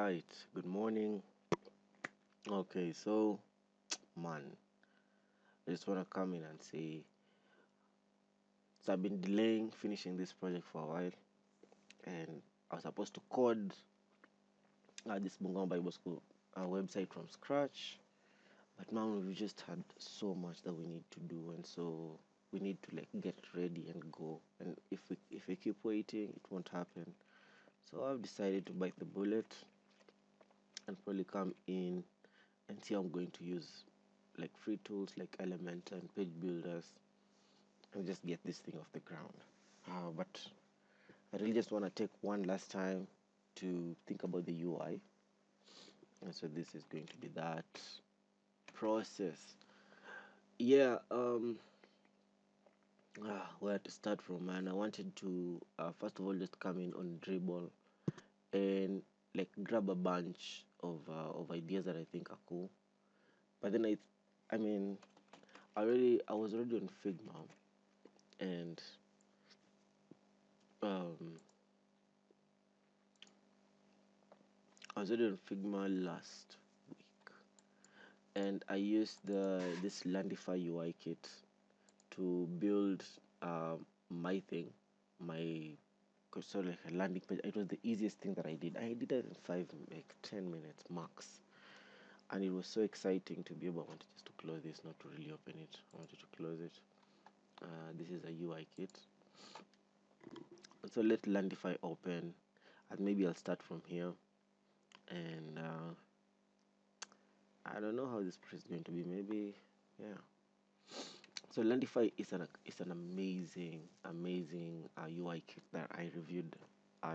right, good morning. Okay, so man, I just want to come in and say, so I've been delaying finishing this project for a while, and I was supposed to code this Bungoma Bible School website from scratch, but now we just had so much that we need to do, and so we need to like get ready and go. And if we keep waiting, it won't happen. So I've decided to bite the bullet and probably come in and see how I'm going to use like free tools like Element and page builders and just get this thing off the ground. But I really just want to take one last time to think about the UI, and so this is going to be that process. Yeah, where to start from, man? I wanted to first of all just come in on Dribble and like grab a bunch of ideas that I think are cool. But then I mean, I was already on Figma, and um, I was already on Figma last week, and I used this Landify UI kit to build my thing, my sort of like a landing page. It was the easiest thing that I did. I did it in 10 minutes max, and it was so exciting to be able. I wanted just to close this, not to really open it. I wanted to close it. This is a UI kit, and so let Landify open, and maybe I'll start from here. And I don't know how this process is going to be. Maybe, yeah. So Landify is an amazing UI kit that I reviewed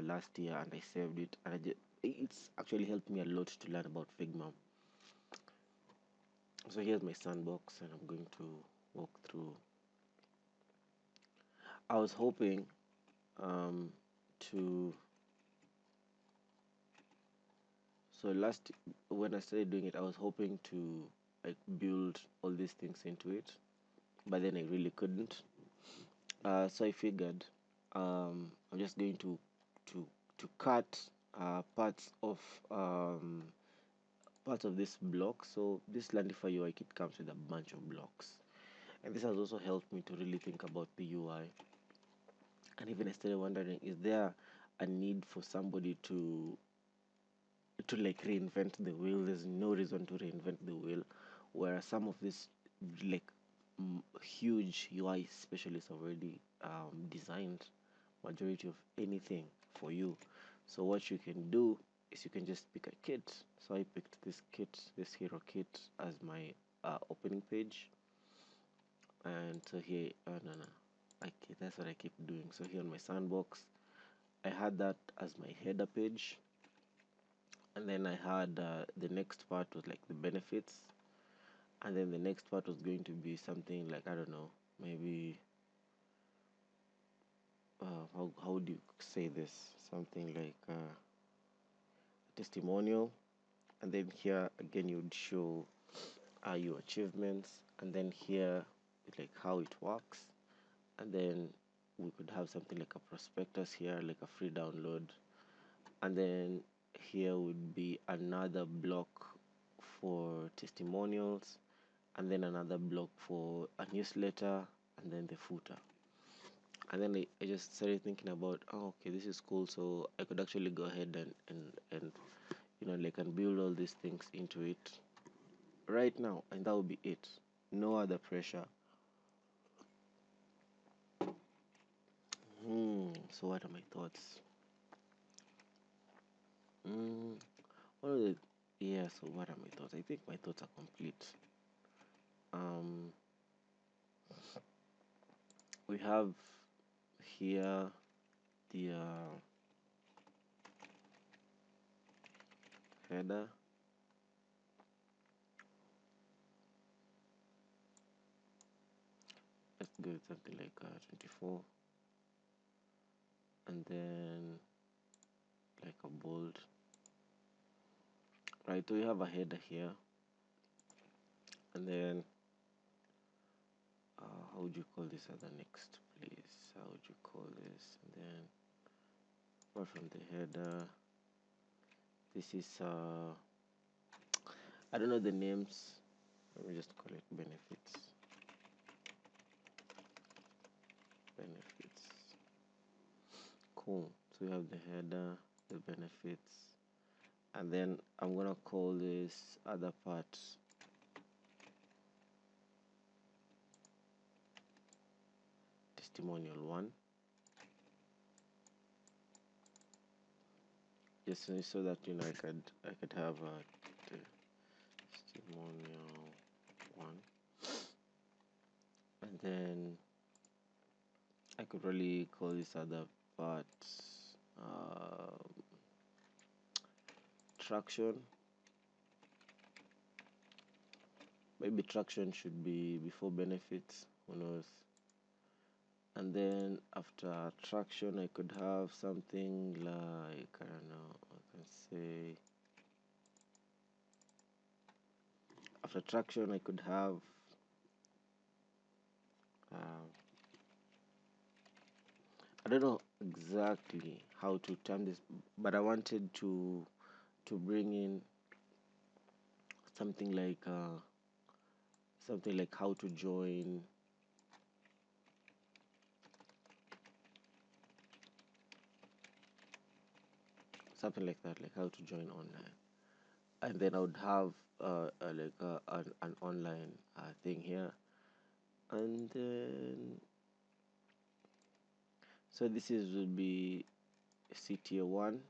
last year, and I saved it, and it's actually helped me a lot to learn about Figma. So here's my sandbox, and I'm going to walk through. I was hoping to so last when I started doing it, I was hoping to like build all these things into it, but then I really couldn't. So I figured I'm just going to to cut parts of this block. So this Landify UI kit comes with a bunch of blocks, and this has also helped me to really think about the UI. And even I started wondering, is there a need for somebody to like reinvent the wheel? There's no reason to reinvent the wheel, whereas some of these like huge UI specialists already designed majority of anything for you. So what you can do is you can just pick a kit. So I picked this kit, this hero kit, as my opening page. And so here, no, okay, that's what I keep doing. So here on my sandbox, I had that as my header page, and then I had the next part was like the benefits, and then the next part was going to be something like, I don't know, maybe how do you say this, something like testimonial. And then here again you would show your achievements, and then here like how it works, and then we could have something like a prospectus here, like a free download, and then here would be another block for testimonials, and then another block for a newsletter, and then the footer. And then I just started thinking about, oh, okay, this is cool. So I could actually go ahead and like and build all these things into it right now, and that would be it. No other pressure. So what are my thoughts? What are the Yeah, so what are my thoughts? I think my thoughts are complete. Um we have here the header. Let's go with something like 24, and then like a bold. Right, so we have a header here, and then how would you call this other next, please? How would you call this? And then apart from the header, This is I don't know the names. Let me just call it benefits. Benefits. Cool. So we have the header, the benefits, and then I'm gonna call this other part testimonial 1, just so that I could have a testimonial 1, and then I could really call this other part traction. Maybe traction should be before benefits, who knows. And then after traction I could have something like, I don't know, I can say after traction I could have I don't know exactly how to term this, but I wanted to bring in something like how to join, something like that, like how to join online. And then I would have an online thing here, and then so this would be CTA 1.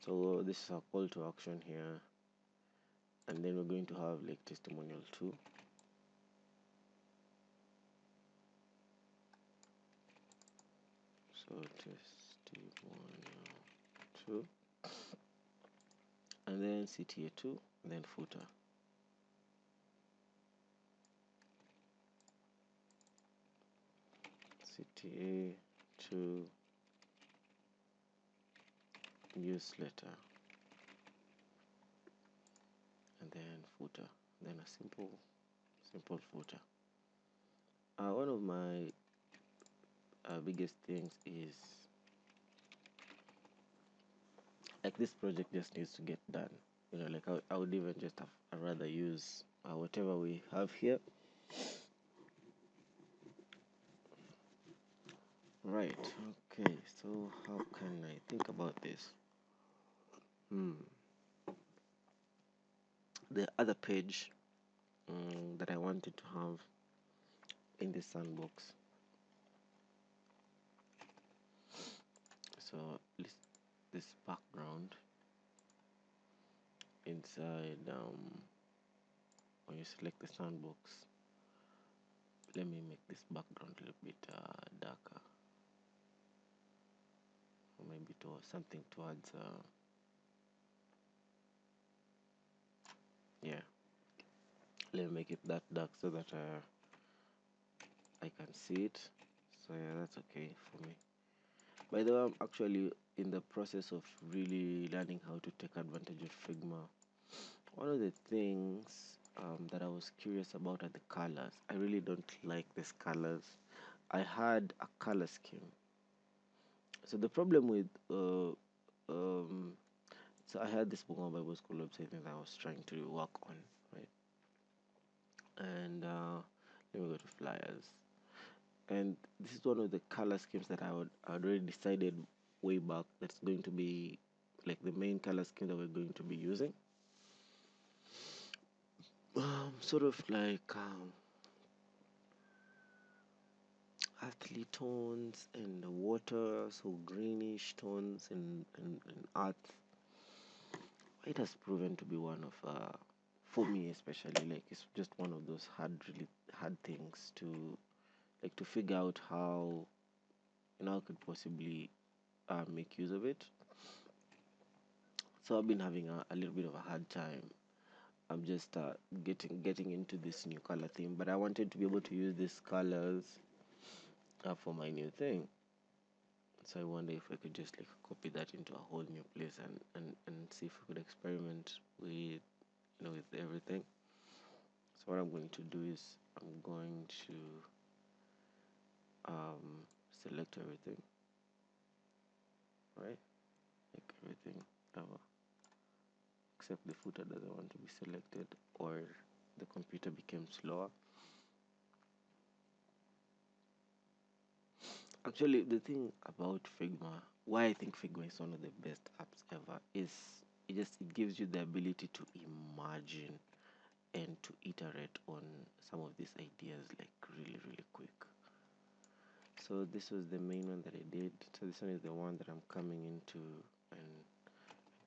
So this is our call to action here, and then we're going to have like testimonial 2. So testimonial 2, and then CTA 2, and then footer. CTA 2 newsletter, and then footer, then a simple footer. One of my biggest things is like this project just needs to get done. Like I would even just have I'd rather use whatever we have here. Right. Okay. So how can I think about this? The other page that I wanted to have in the sandbox. So this background inside when you select the sandbox, let me make this background a little bit darker, or maybe something towards yeah, let me make it that dark so that I can see it. So yeah, that's okay for me. By the way, I'm actually in the process of really learning how to take advantage of Figma. One of the things that I was curious about are the colors. I really don't like these colors. I had a color scheme. So the problem with so I had this Bunga Bible School website that I was trying to work on, right? And let me go to flyers. And this is one of the color schemes that I had already decided way back that's going to be like the main color scheme that we're going to be using. Sort of like earthly tones and water, so greenish tones and earth. It has proven to be one of for me especially, like it's just one of those really hard things to figure out how I could possibly make use of it. So I've been having a little bit of a hard time. I'm just getting into this new color theme, but I wanted to be able to use these colors for my new thing. So I wonder if I could just like copy that into a whole new place and see if we could experiment with with everything. So what I'm going to do is I'm going to select everything, right? Like everything except the footer doesn't want to be selected, or the computer became slower. Actually, the thing about Figma, why I think Figma is one of the best apps ever, is it gives you the ability to imagine and to iterate on some of these ideas like really quick. So this was the main one that I did. So this one is the one that I'm coming into and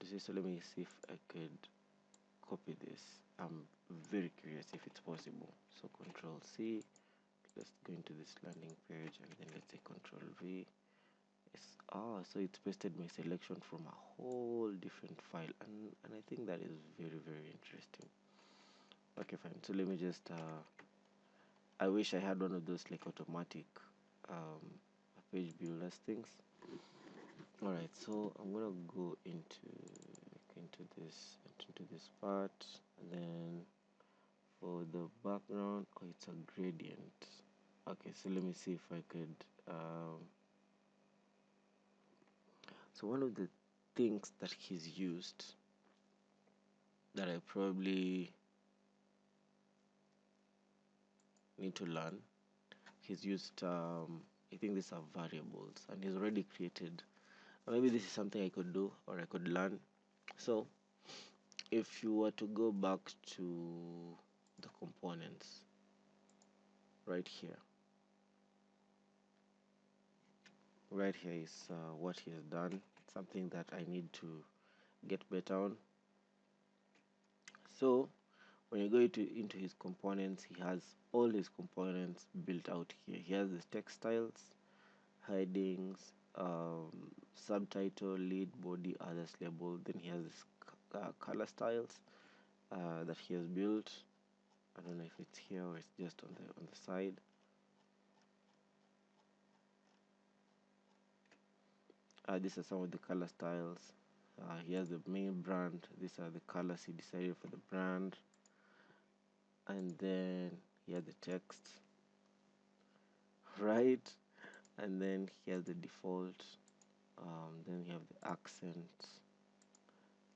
to see. So let me see if I could copy this. I'm very curious if it's possible. So Control C. Let's go into this landing page and then let's say Control V. Yes. So it's pasted my selection from a whole different file, and I think that is very interesting. Okay, fine. So let me just I wish I had one of those like automatic page builders things. All right, so I'm gonna go into this part, and then for the background, oh, it's a gradient. Okay, so let me see if I could so one of the things that he's used that I probably need to learn, he's used I think these are variables, and he's already created, maybe this is something I could do or I could learn. So if you were to go back to the components right here is what he has done, something that I need to get better on. So when you go into his components, he has all his components built out here. He has the text styles, headings, subtitle, lead, body, others, label. Then he has this color styles that he has built. I don't know if it's here or it's just on the side. These are some of the color styles. Here's the main brand. These are the colors he decided for the brand. And then here the text, right? And then here's the default. Then you have the accent.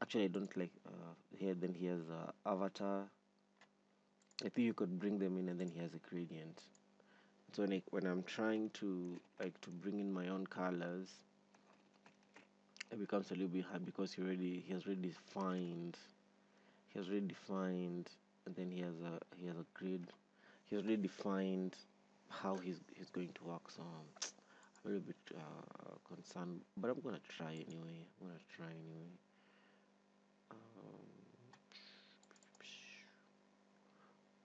Actually, I don't like here. Then here's avatar. I think you could bring them in, and then here's a gradient. So when I'm trying to bring in my own colors, it becomes a little bit hard because he has already defined. He has already defined, and then he has a grid. He has already defined how he's going to work. So I'm a little bit concerned, but I'm gonna try anyway.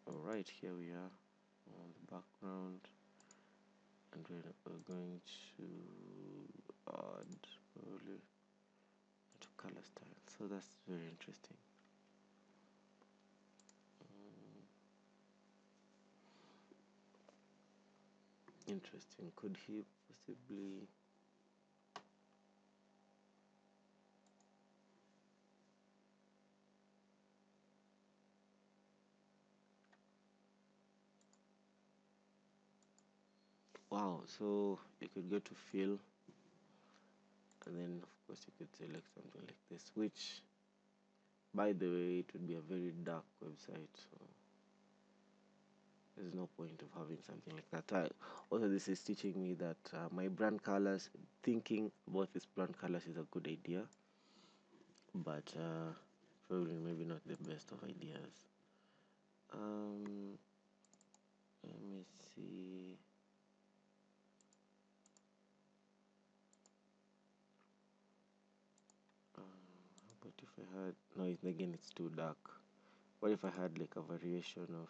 All right, here we are on the background, and we're going to add probably to color style. So that's very interesting. Interesting. Could he possibly? Wow. So you could go to fill, and then of course you could select something like this, which, by the way, it would be a very dark website. So there's no point of having something like that. Also, this is teaching me that my brand colors, thinking about this brand colors is a good idea, but probably maybe not the best of ideas. Let me see. But if I had, no, again it's too dark. What if I had like a variation of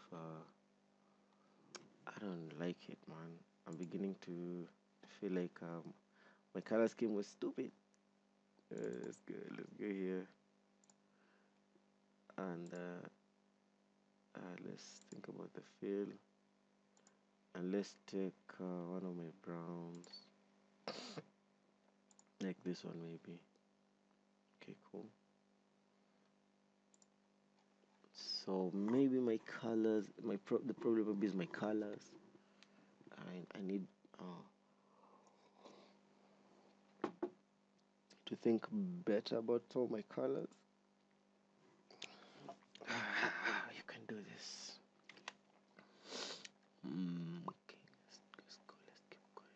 I don't like it, man. I'm beginning to feel like my color scheme was stupid. Let's go here, and let's think about the fill, and let's take one of my browns, like this one maybe. Okay, cool. So maybe my colors, the problem maybe is my colors. I need. Oh, to think better about some of my colors. You can do this. Okay, let's go. Let's keep going.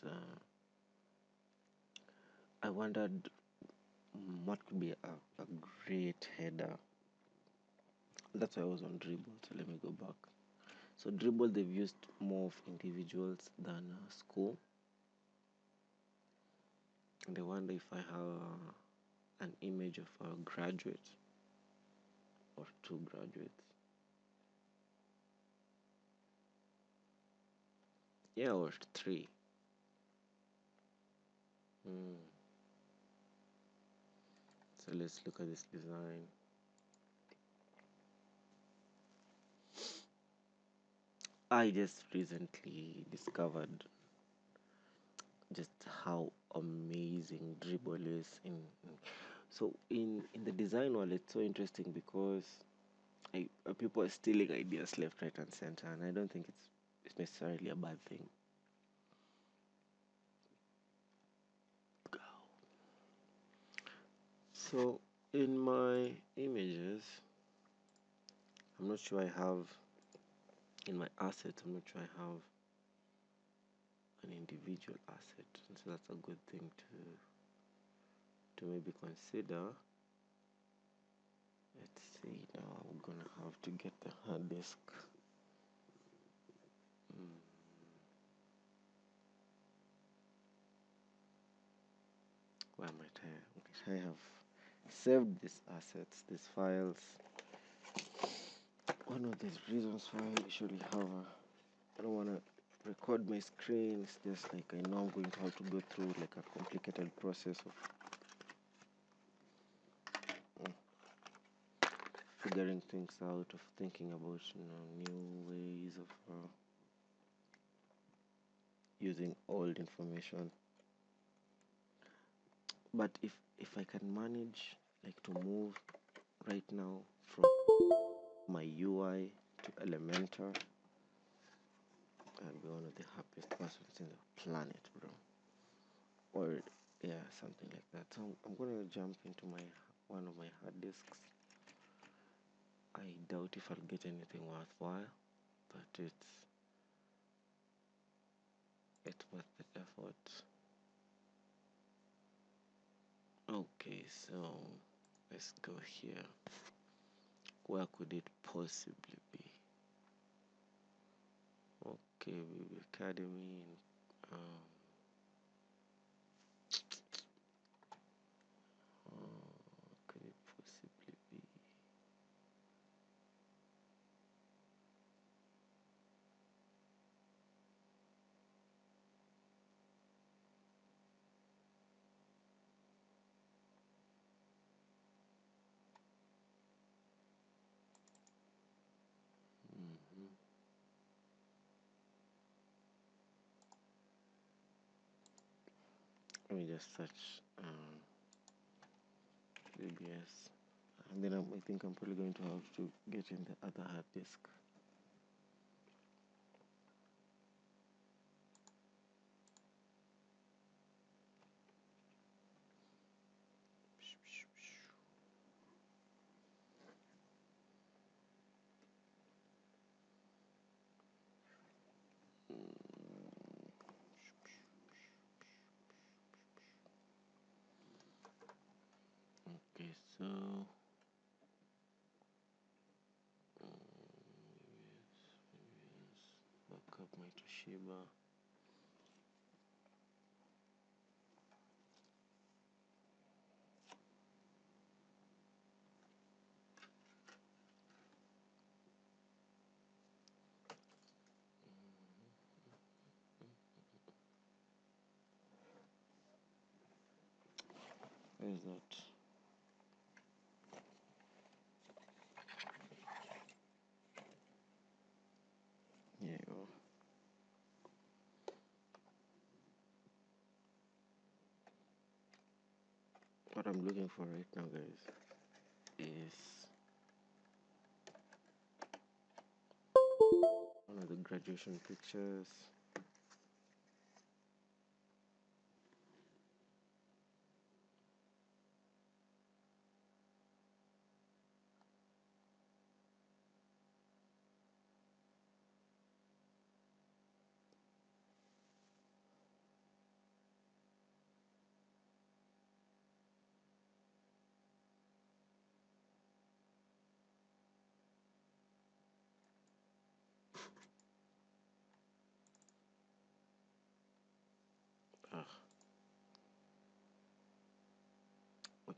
So, I wondered what could be a great header. That's why I was on Dribble. So let me go back. So Dribble, they've used more of individuals than school. And I wonder if I have an image of a graduate or two graduates. Yeah, or three. So let's look at this design. I just recently discovered just how amazing Dribble is so in the design world. It's so interesting because people are stealing ideas left, right, and center, and I don't think it's necessarily a bad thing. So in my images, I'm not sure I have, in my assets, I'm not sure I have an individual asset, and so that's a good thing to maybe consider. Let's see, now I'm gonna have to get the hard disk. Where might I have saved these assets, these files? One of these reasons why I usually I don't want to record my screen. It's just like I know I'm going to have to go through like a complicated process of figuring things out, of thinking about new ways of using old information. But if I can manage like to move right now from my UI to Elementor, I'd be one of the happiest persons in the planet, bro. Or yeah, something like that. So I'm gonna jump into one of my hard disks. I doubt if I'll get anything worthwhile, but it's worth the effort. Okay, so let's go here. Where could it possibly be? Okay, Academy. Could it possibly be? Let me just search VBS, and then I think I'm probably going to have to get in the other hard disk. Okay, so back up my Toshiba. Where is that? Here you go. What I'm looking for right now, guys, is one of the graduation pictures.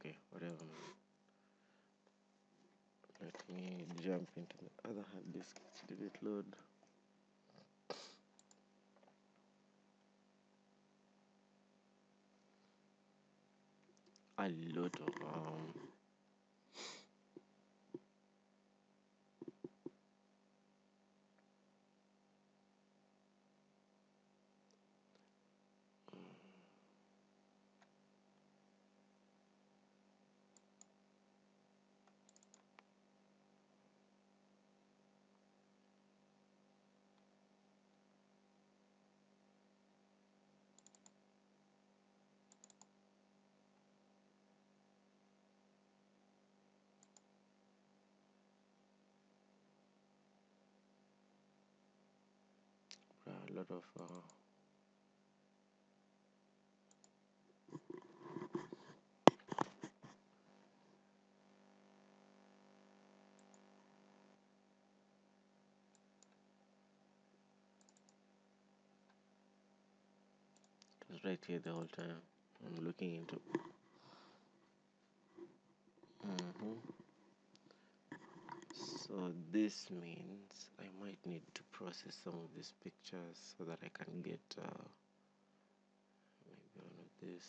Okay, whatever. Let me jump into the other hard disk. Did it load? A lot of a lot of it was right here the whole time. I'm looking into. So this means I might need to process some of these pictures so that I can get maybe one of this.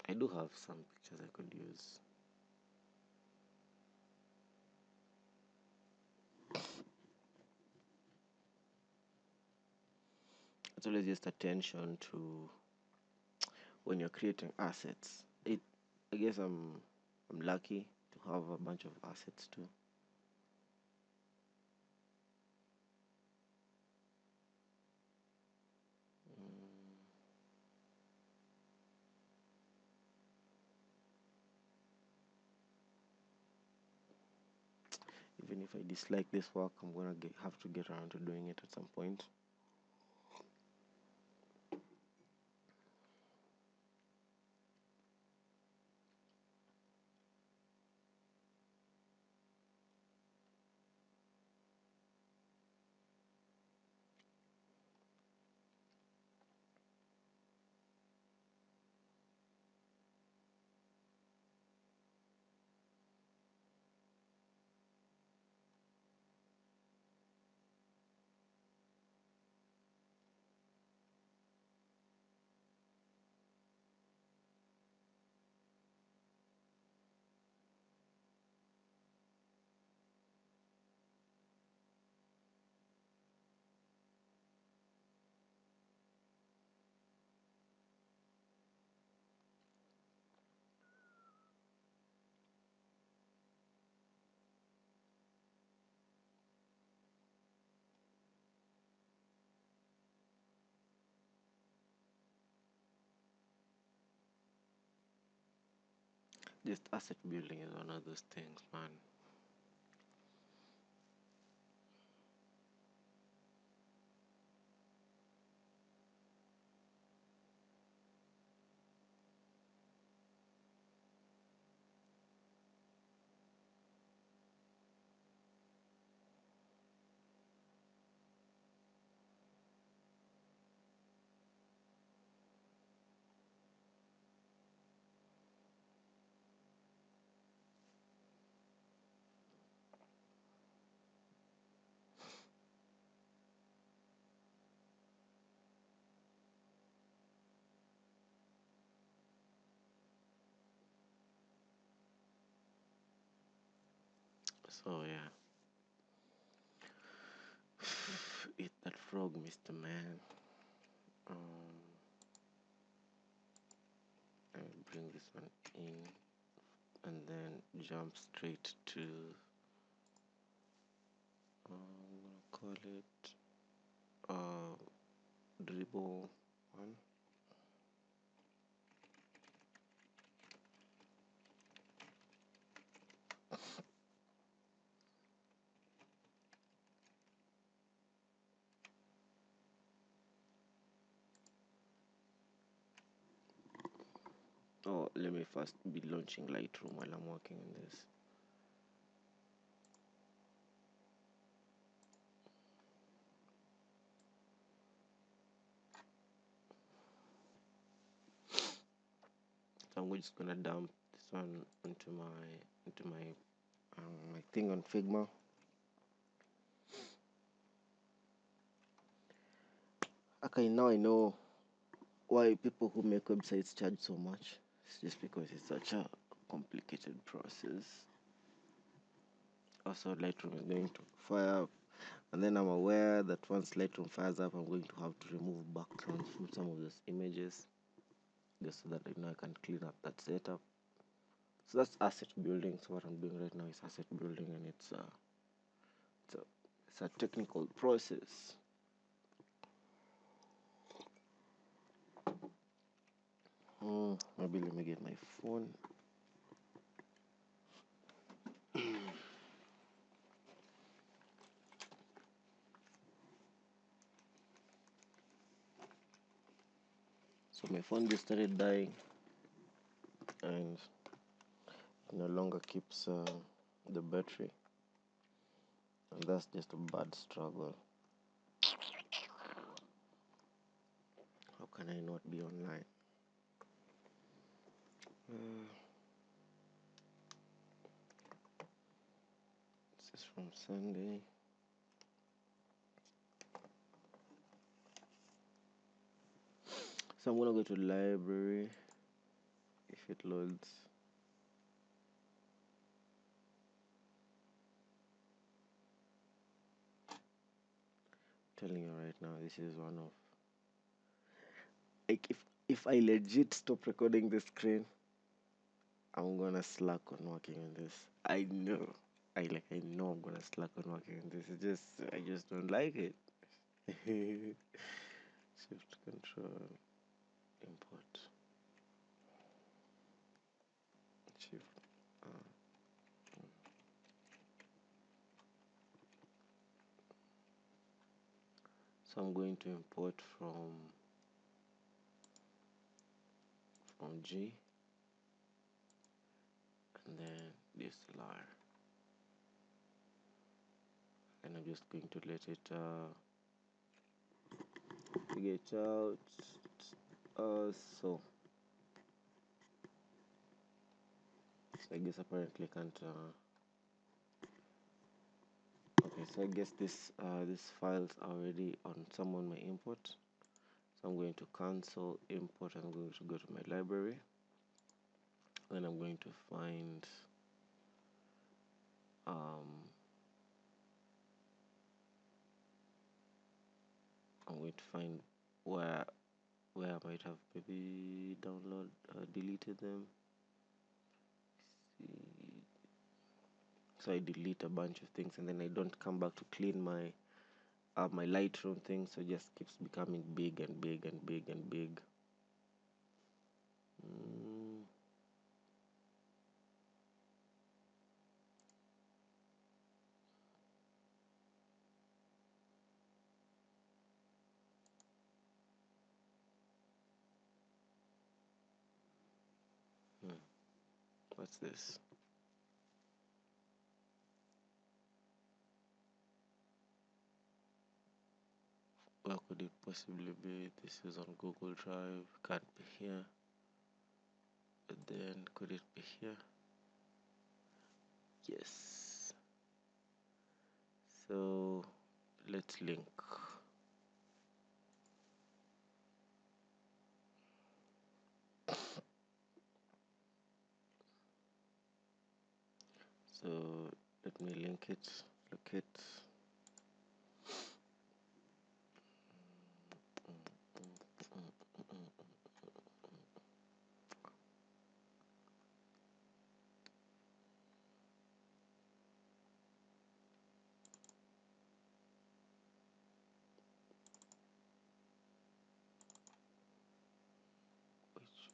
I do have some pictures I could use. It's always just attention to when you're creating assets. I guess I'm lucky to have a bunch of assets too. Even if I dislike this work, I'm gonna have to get around to doing it at some point. Just asset building is one of those things, man. So yeah. Eat that frog, Mr. Man. I'll bring this one in and then jump straight to I'm gonna call it dribble one. Oh, let me first be launching Lightroom while I'm working on this. So I'm just gonna dump this one into my my thing on Figma. Okay, now I know why people who make websites charge so much. It's just because it's such a complicated process. Also, Lightroom is going to fire up, and then I'm aware that once Lightroom fires up, I'm going to have to remove backgrounds from some of those images, just so that I know I can clean up that setup. So that's asset building. So what I'm doing right now is asset building, and it's a technical process. Maybe let me get my phone. So my phone just started dying, and it no longer keeps the battery, and that's just a bad struggle. How can I not be online? This is from Sunday. So I'm gonna go to library if it loads. I'm telling you right now, this is one of, like, if I legit stop recording the screen, I'm gonna slack on working on this. I know. I know I'm gonna slack on working on this. I just don't like it. Shift control import. Shift. So I'm going to import from G, and then this lar, and I'm just going to let it get out. So I guess apparently can't. Okay, so I guess this file's already on some on my import. So I'm going to cancel import. I'm going to go to my library, and I'm going to find I'm going to find where I might have maybe deleted them. See. So I delete a bunch of things, and then I don't come back to clean my Lightroom thing, so it just keeps becoming big and big and big and big. What's this? Where could it possibly be? This is on Google Drive. Can't be here. But then, could it be here? Yes. So let's link. So let me link it. Locate.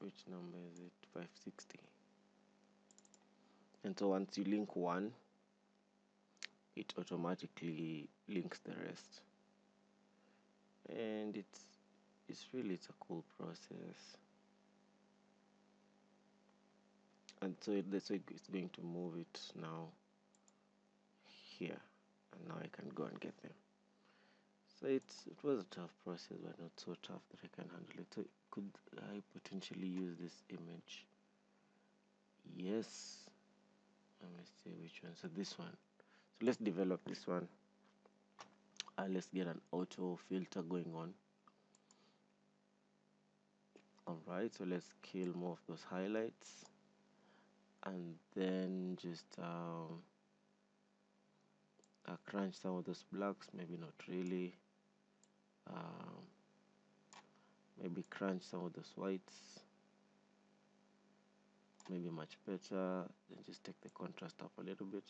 Which number is it? 560. And so once you link one, it automatically links the rest. And it's a cool process. And so that's why it's going to move it now here, and now I can go and get them. So it was a tough process, but not so tough that I can handle it. So could I potentially use this image Yes, let me see which one. So this one. So let's develop this one. Let's get an auto filter going on. Alright, so let's kill more of those highlights and then just crunch some of those blacks, maybe not really. um, Maybe crunch some of those whites, maybe much better. Then just take the contrast up a little bit.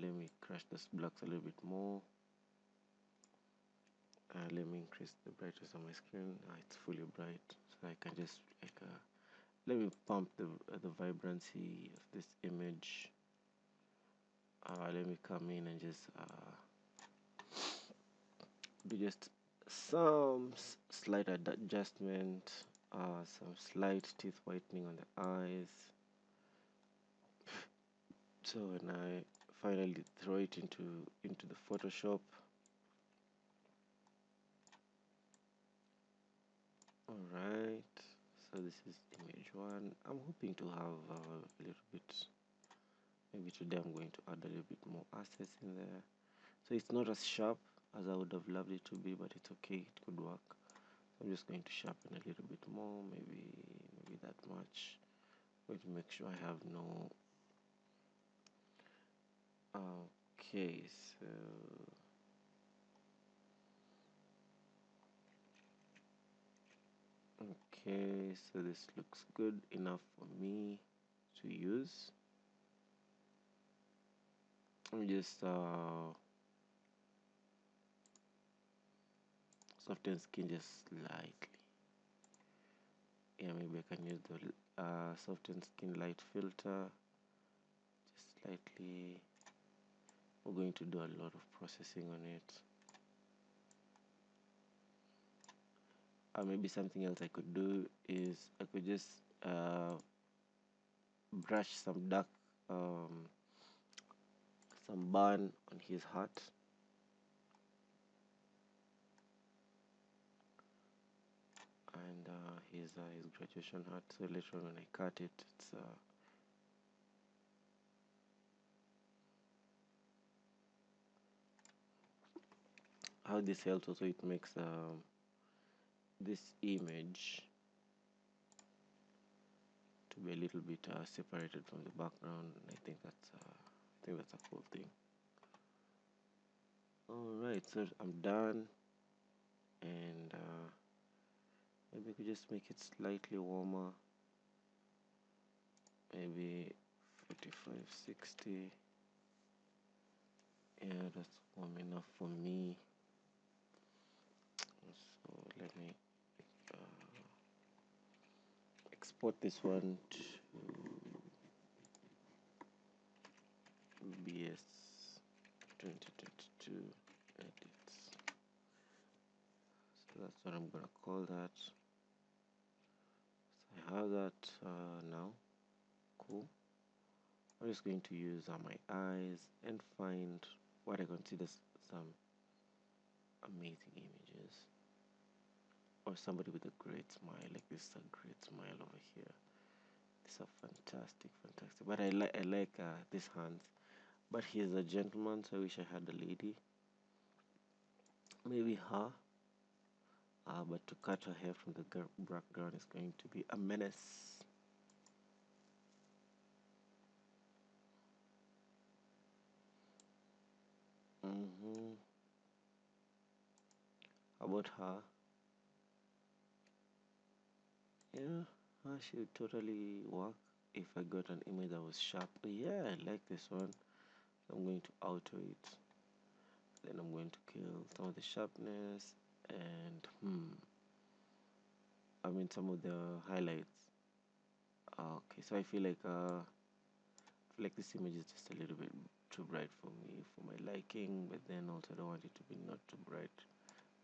Let me crush those blacks a little bit more. Let me increase the brightness on my screen. It's fully bright, so I can just like let me pump the vibrancy of this image. Let me come in and just do just some slight adjustment, some slight teeth whitening on the eyes. So when I finally throw it into the Photoshop, alright, so this is image 1. I'm hoping to have a little bit, maybe today I'm going to add a little bit more assets in there. So it's not as sharp as I would have loved it to be, but it's okay, it could work. So I'm just going to sharpen a little bit more, maybe that much. I'm going to make sure I have no. Okay, so okay, so this looks good enough for me to use. Let me just soften skin just slightly. Yeah, maybe I can use the soften skin light filter just slightly. We're going to do a lot of processing on it. Maybe something else I could do is I could just brush some dark, some burn on his hat. And his graduation hat. So later on when I cut it, it's how this helps also, it makes this image to be a little bit separated from the background. I think that's a cool thing. Alright, so I'm done, and maybe we could just make it slightly warmer, maybe 45, 60. Yeah, that's warm enough for me. So let me export this one to BS 2022 edits. So that's what I'm gonna call that. So I have that now. Cool. I'm just going to use my eyes and find what I consider some amazing images, or somebody with a great smile. Like this is a great smile over here. These are fantastic. But I like these hands. But he's a gentleman, so I wish I had a lady. Maybe her. But to cut her hair from the background is going to be a menace. How about her? Yeah, she would totally work if I got an image that was sharp. Yeah, I like this one. So I'm going to auto it. Then I'm going to kill some of the sharpness and I mean some of the highlights. Okay, so I feel like this image is just a little bit too bright for me, for my liking, but then also I don't want it to be not too bright.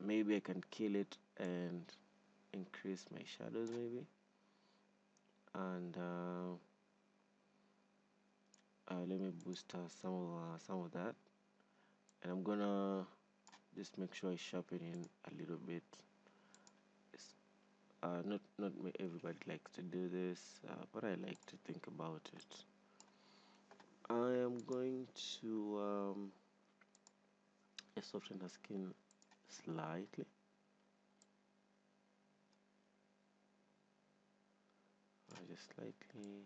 Maybe I can kill it and increase my shadows maybe, and let me boost some of that, and I'm gonna just make sure I sharpen in a little bit. Not everybody likes to do this, but I like to think about it. I am going to soften the skin slightly. Just slightly.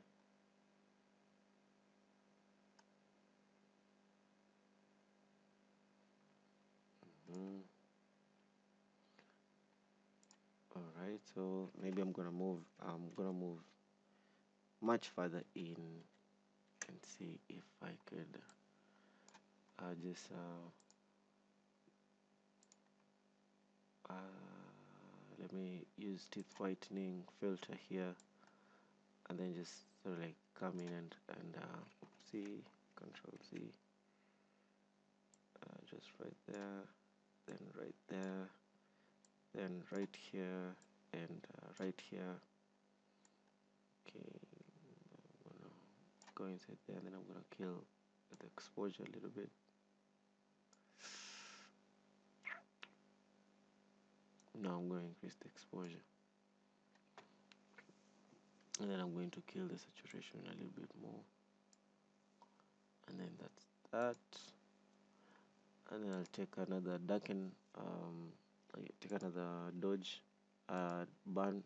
Mm. All right, so maybe I'm gonna move much further in and see if I could just let me use teeth whitening filter here, and then just sort of like come in and see, Control Z, just right there, then right there, then right here, and right here. Okay, I'm gonna go inside there, and then I'm gonna kill the exposure a little bit. Now I'm going to increase the exposure, and then I'm going to kill the saturation a little bit more, and then that's that. And then I'll take another darken, I take another dodge, burn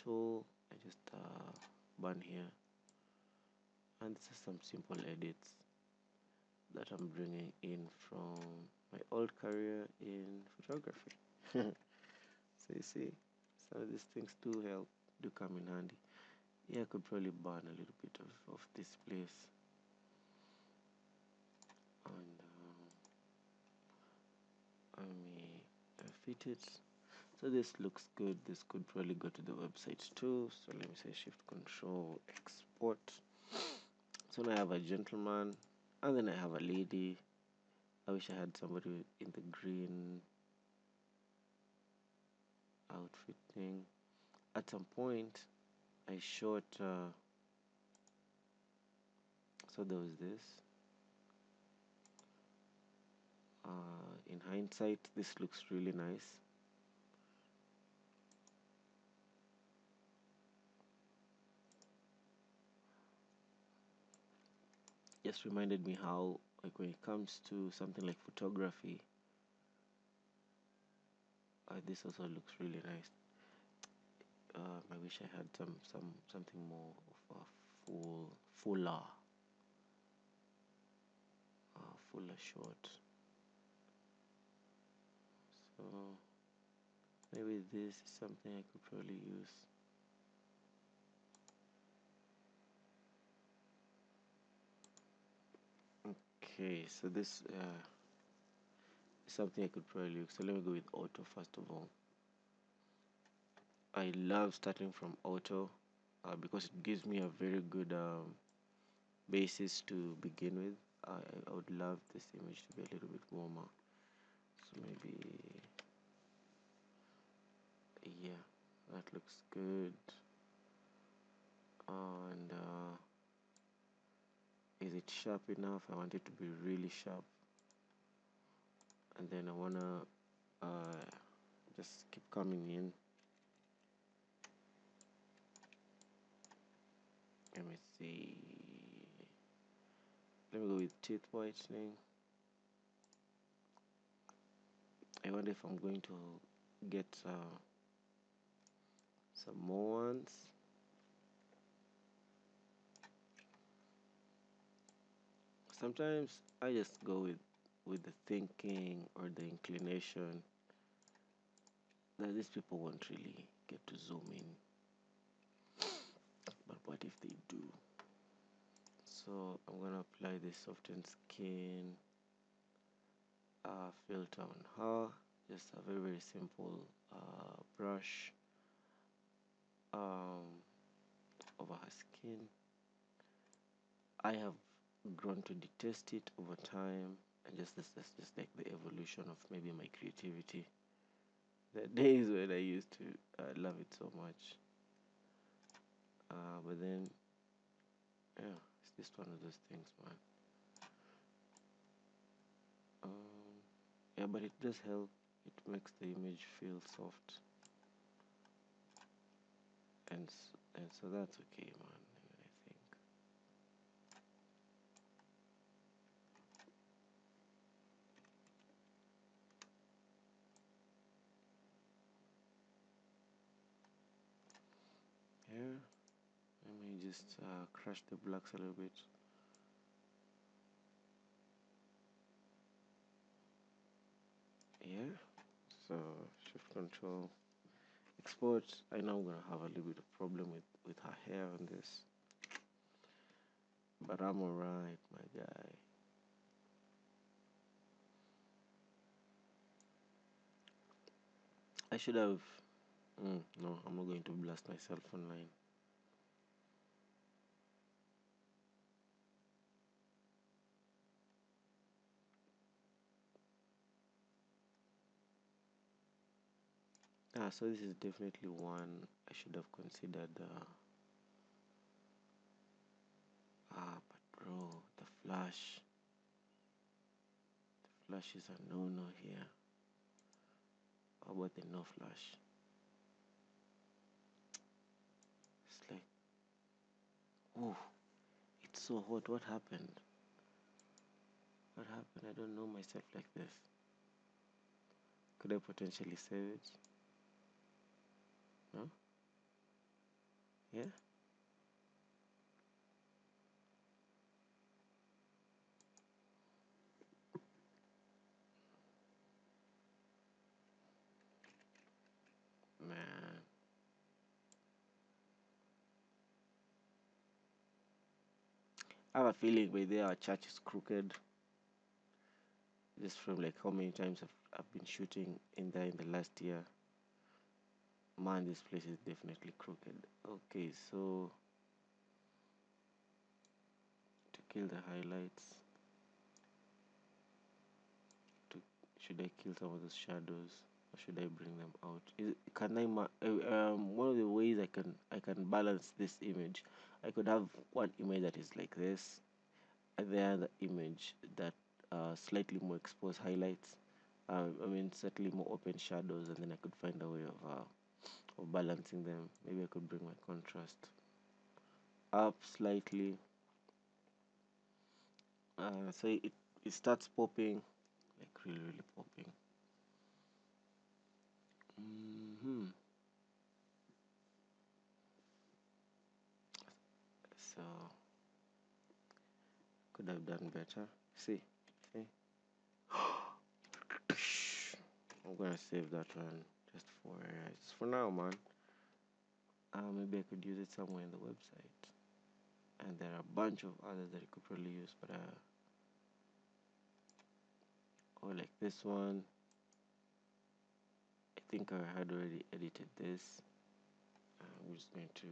tool. I just burn here, and this is some simple edits that I'm bringing in from my old career in photography. So you see, some of these things do help, do come in handy. Yeah, I could probably burn a little bit of this place, and I may fit it. So this looks good. This could probably go to the website too. So let me say Shift Control Export. So now I have a gentleman, and then I have a lady. I wish I had somebody in the green outfit thing. At some point, I shot. So there was this. In hindsight, this looks really nice. Just reminded me how, like, when it comes to something like photography, this also looks really nice. I wish I had something more of a fuller shot. So maybe this is something I could probably use. Okay, so this is something I could probably use. So let me go with auto first of all. I love starting from auto because it gives me a very good basis to begin with. I would love this image to be a little bit warmer. So maybe, yeah, that looks good. And is it sharp enough? I want it to be really sharp. And then I wanna just keep coming in. Let me see. Let me go with teeth whitening. I wonder if I'm going to get some more ones. Sometimes I just go with the thinking or the inclination that these people won't really get to zoom in. But what if they do? So I'm gonna apply this softened skin filter on her. Just a very simple brush over her skin. I have grown to detest it over time, and that's just like the evolution of maybe my creativity. The days when I used to love it so much, but then yeah, it's just one of those things, man. Yeah, but it does help. It makes the image feel soft. and so that's okay, man. I think. Yeah, let me just crush the blocks a little bit. Yeah, so shift control export. I know I'm gonna have a little bit of problem with her hair on this, but I'm alright, my guy. I should have. No, I'm not going to blast myself online. So this is definitely one I should have considered. But bro, the flash is a no-no here. How about the no flash? It's like, oh, it's so hot. What happened? What happened? I don't know myself like this. Could I potentially save it? No? Yeah? Man. I have a feeling by there our church is crooked. Just from like how many times I've been shooting in there in the last year. Man, this place is definitely crooked. Okay, so to kill the highlights, to should I kill some of those shadows or should I bring them out? Can I one of the ways I can balance this image, I could have one image that is like this, and the other image that slightly more exposed highlights. I mean, certainly more open shadows, and then I could find a way of balancing them. Maybe I could bring my contrast up slightly, so it starts popping, like really popping. So could have done better. See, see. I'm gonna save that one just for now, man. Maybe I could use it somewhere in the website, and there are a bunch of others that I could probably use, but or like this one. I think I had already edited this. I'm just going to.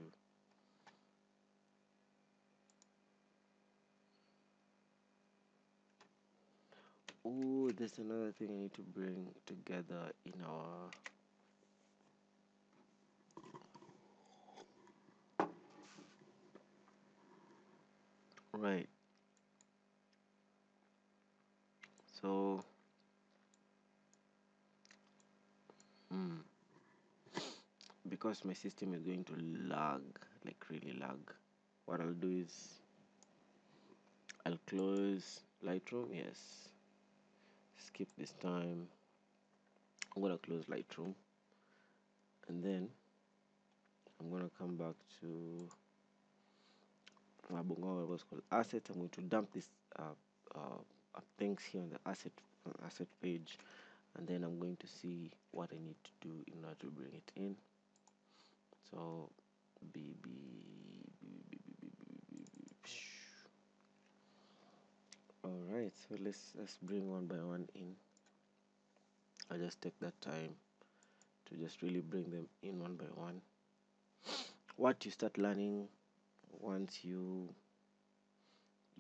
Oh, there's another thing I need to bring together in our. Right. So, because my system is going to lag, like really lag, what I'll do is I'll close Lightroom. Yes. Skip this time. I'm gonna close Lightroom, and then I'm gonna come back to what's called assets. I'm going to dump this things here on the asset page, and then I'm going to see what I need to do in order to bring it in. So all right, so let's bring one by one in. I just take that time to just really bring them in one by one. What you start learning once you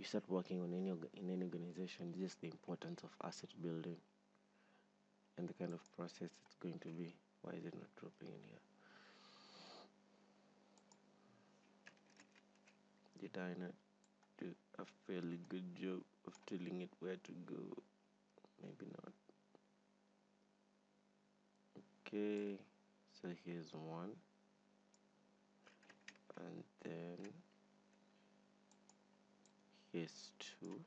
start working on in any organization is just the importance of asset building and the kind of process it's going to be. Why is it not dropping in here? Did I not do a fairly good job of telling it where to go? Maybe not. Okay, so here's one. and then here's 2.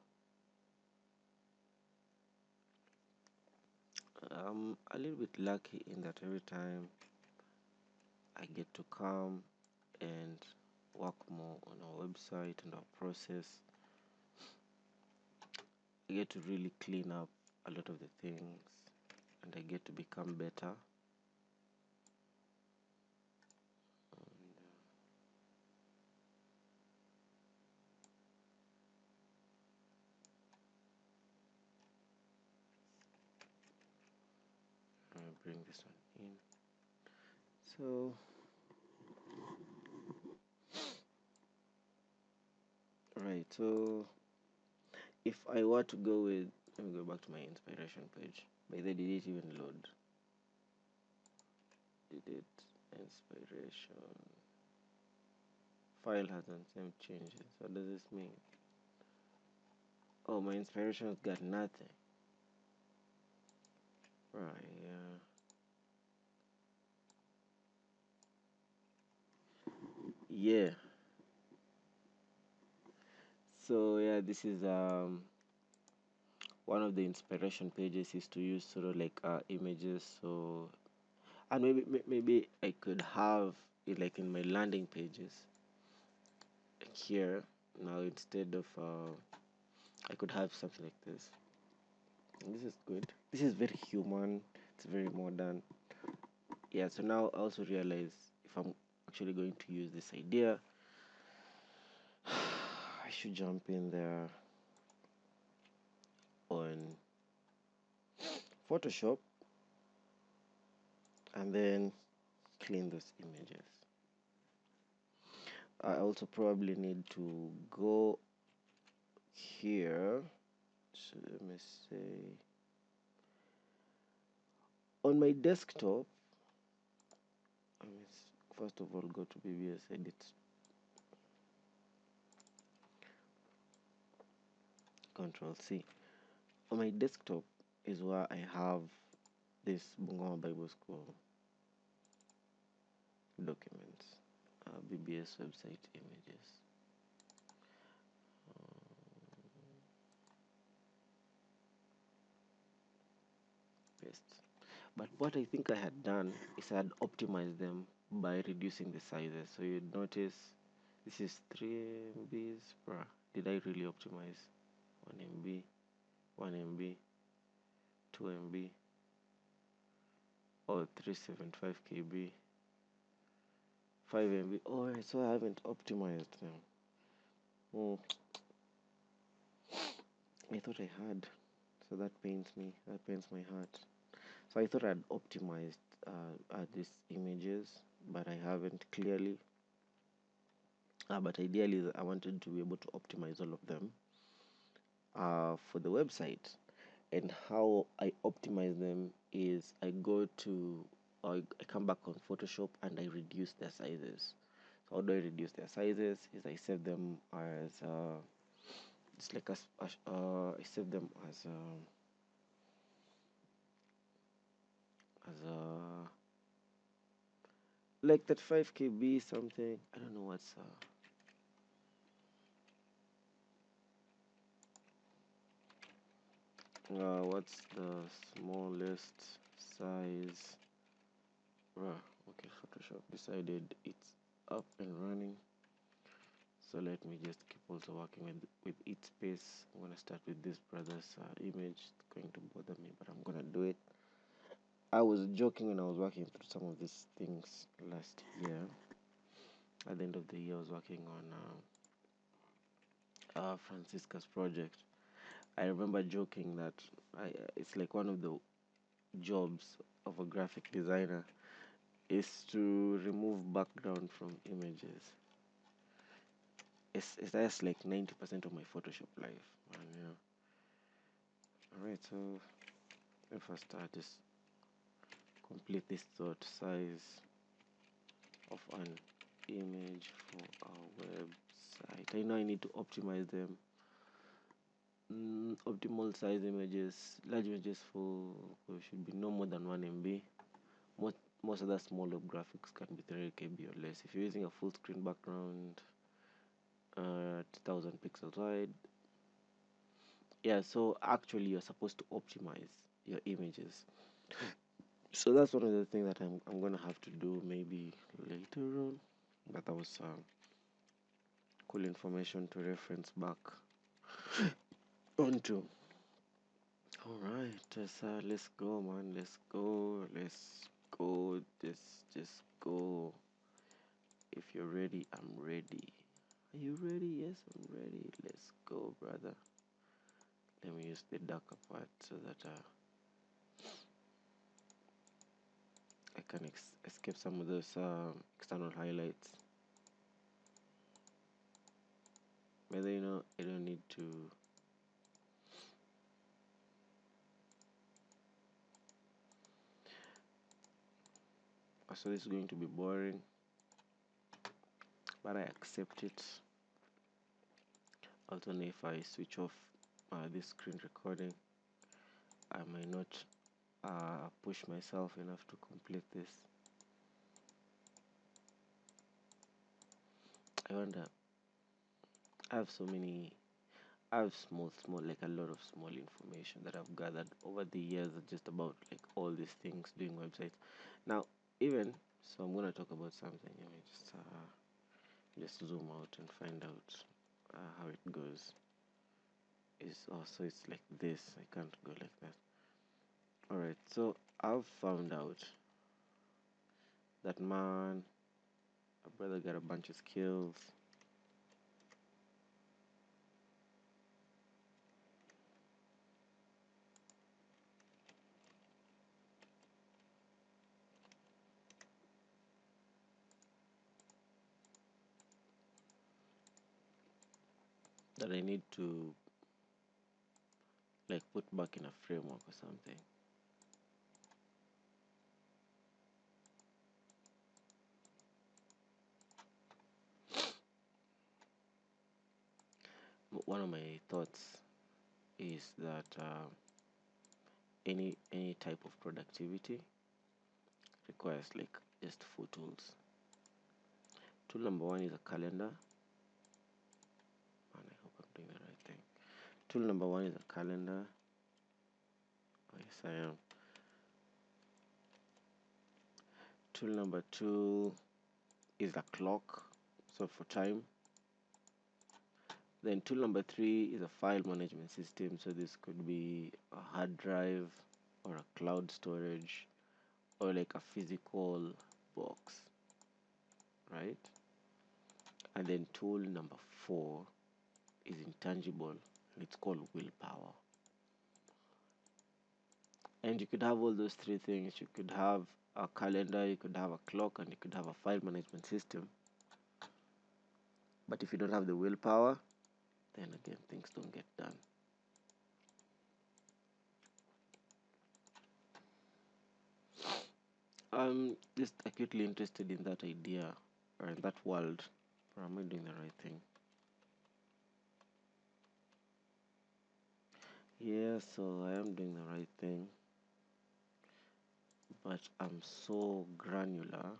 I'm a little bit lucky in that every time I get to come and work more on our website and our process, I get to really clean up a lot of the things and I get to become better. And bring this one in. So right, so if I were to go with, let me go back to my inspiration page. By the way, did it even load? Did it? Inspiration file hasn't some changes. What does this mean? Oh, my inspiration's got nothing. Right, yeah. So yeah, this is one of the inspiration pages is to use sort of like images. So and maybe I could have it like in my landing pages here now instead of I could have something like this. And this is good. This is very human. It's very modern. Yeah. So now I also realize if I'm actually going to use this idea, I should jump in there on Photoshop and then clean those images. I also probably need to go here. So let me say on my desktop. I mean, first of all, go to BBS Edit. Control C. On my desktop is where I have this Bungoma Bible School documents, BBS website images. Paste. But what I think I had done is I had optimized them by reducing the sizes. So you'd notice this is 3 MBs. Bruh, did I really optimize? 1 MB, 1 MB, 2 MB, or 375 KB, 5 MB. Oh, so I haven't optimized them. Oh, I thought I had. So that pains me. That pains my heart. So I thought I'd optimized these images, but I haven't clearly. But ideally, I wanted to be able to optimize all of them for the website. And how I optimize them is I go to, I come back on Photoshop and I reduce their sizes. So how do I reduce their sizes? Is I save them as it's like I save them as like that 5 KB something. I don't know what's the smallest size. Okay, Photoshop decided it's up and running. So let me just keep also working with each space. I'm gonna start with this brother's image. It's going to bother me, but I'm gonna do it. I was joking when I was working through some of these things last year. At the end of the year, I was working on Francisca's project. I remember joking that it's like one of the jobs of a graphic designer is to remove background from images. It's that's like 90% of my Photoshop life. And, alright, so if I start this, complete this thought size of an image for our website. I know I need to optimize them. Optimal size images, large images for should be no more than 1 MB. most other small web graphics can be 300 KB or less. If you're using a full screen background, 2000 pixels wide. Yeah, so actually you're supposed to optimize your images. So that's one of the things that I'm gonna have to do maybe later on. But that was cool information to reference back onto. All right, let's go, man. Let's go. Let's go. Just go. If you're ready, I'm ready. Are you ready? Yes, I'm ready. Let's go, brother. Let me use the darker part so that I can escape some of those external highlights. Whether I don't need to. So this is going to be boring, but I accept it. Also, if I switch off this screen recording, I might not push myself enough to complete this. I wonder. I have so many. I have small, like a lot of small information that I've gathered over the years, just about like all these things, doing websites. Now, even so, I'm gonna talk about something. Let me just zoom out and find out how it goes. Is also it's like this. I can't go like that. All right. So I've found out that man, my brother got a bunch of skills. That I need to like put back in a framework or something. But one of my thoughts is that any type of productivity requires like just four tools. Tool number one is a calendar. And I hope I'm doing the right thing. Tool number one is a calendar. Oh, yes, I am. Tool number two is a clock, so for time. Then tool number three is a file management system. So this could be a hard drive or a cloud storage or like a physical box, right? And then tool number four is intangible, and it's called willpower. And you could have all those three things. You could have a calendar, you could have a clock, and you could have a file management system. But if you don't have the willpower, then again, things don't get done. I'm just acutely interested in that idea or in that world. Or am I doing the right thing? Yeah, so I am doing the right thing. But I'm so granular.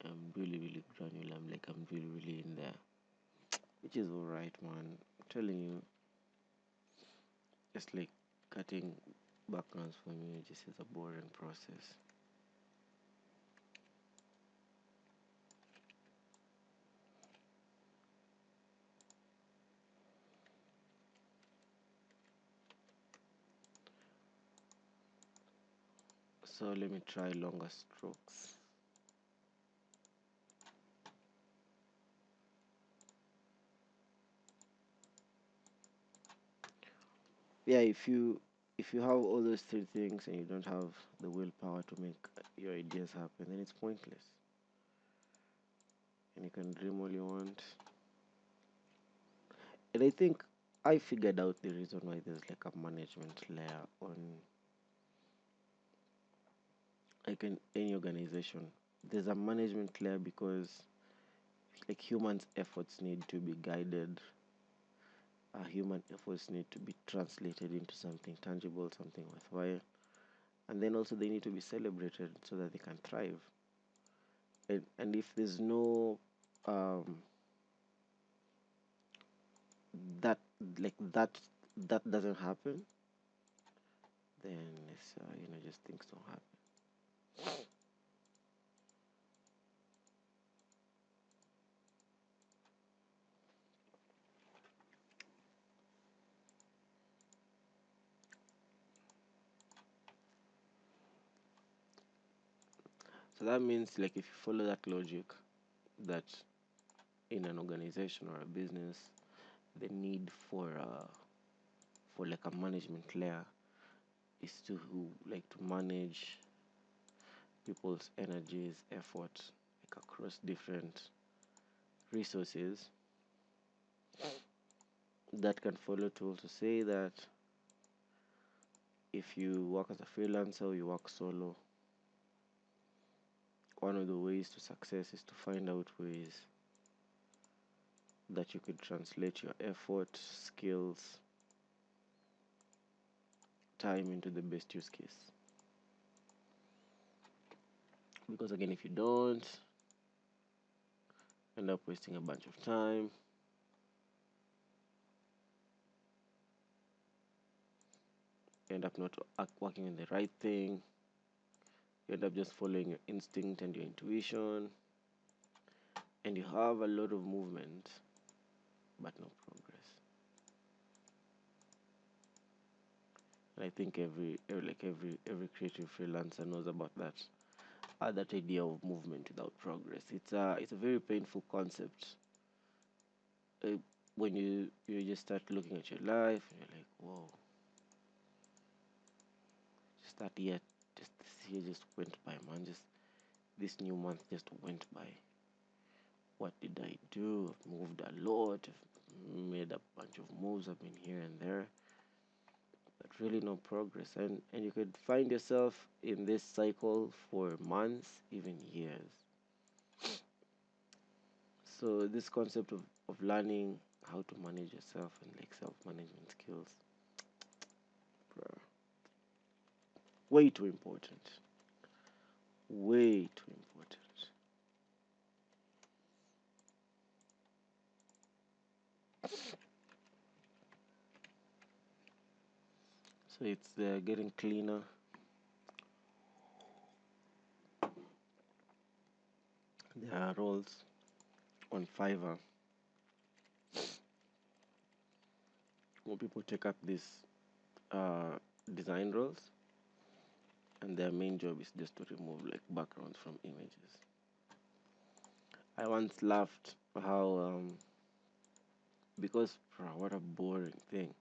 I'm really, really granular. I'm really, really in there. Which is alright, man. I'm telling you, just like cutting backgrounds for me just is a boring process. So let me try longer strokes. Yeah, if you have all those three things and you don't have the willpower to make your ideas happen, then it's pointless. And you can dream all you want. And I think I figured out the reason why there's like a management layer on like in any organization. There's a management layer because like humans' efforts need to be guided human efforts need to be translated into something tangible, something worthwhile, and then also they need to be celebrated so that they can thrive. And if there's no um, that like that doesn't happen, then it's just things don't happen. So that means, like, if you follow that logic, that in an organization or a business, the need for like a management layer is to like to manage people's energies, effort, like across different resources. That can follow to also say that if you work as a freelancer or you work solo, one of the ways to success is to find out ways that you could translate your effort, skills, time into the best use case. Because again, if you don't, end up wasting a bunch of time. You end up not working on the right thing. You end up just following your instinct and your intuition, and you have a lot of movement but no progress. And I think every creative freelancer knows about that. That idea of movement without progress. It's a very painful concept. Uh, when you just start looking at your life and you're like, whoa, just that year, just this year just went by, man. Just this new month just went by. What did I do? I've moved a lot. I've made a bunch of moves. I've been here and there, but really no progress. And you could find yourself in this cycle for months, even years. So this concept of learning how to manage yourself and like self-management skills, bruh, way too important. Way too important. So it's getting cleaner. There are roles on Fiverr. More people take up these design roles, and their main job is just to remove like backgrounds from images. I once laughed how because what a boring thing.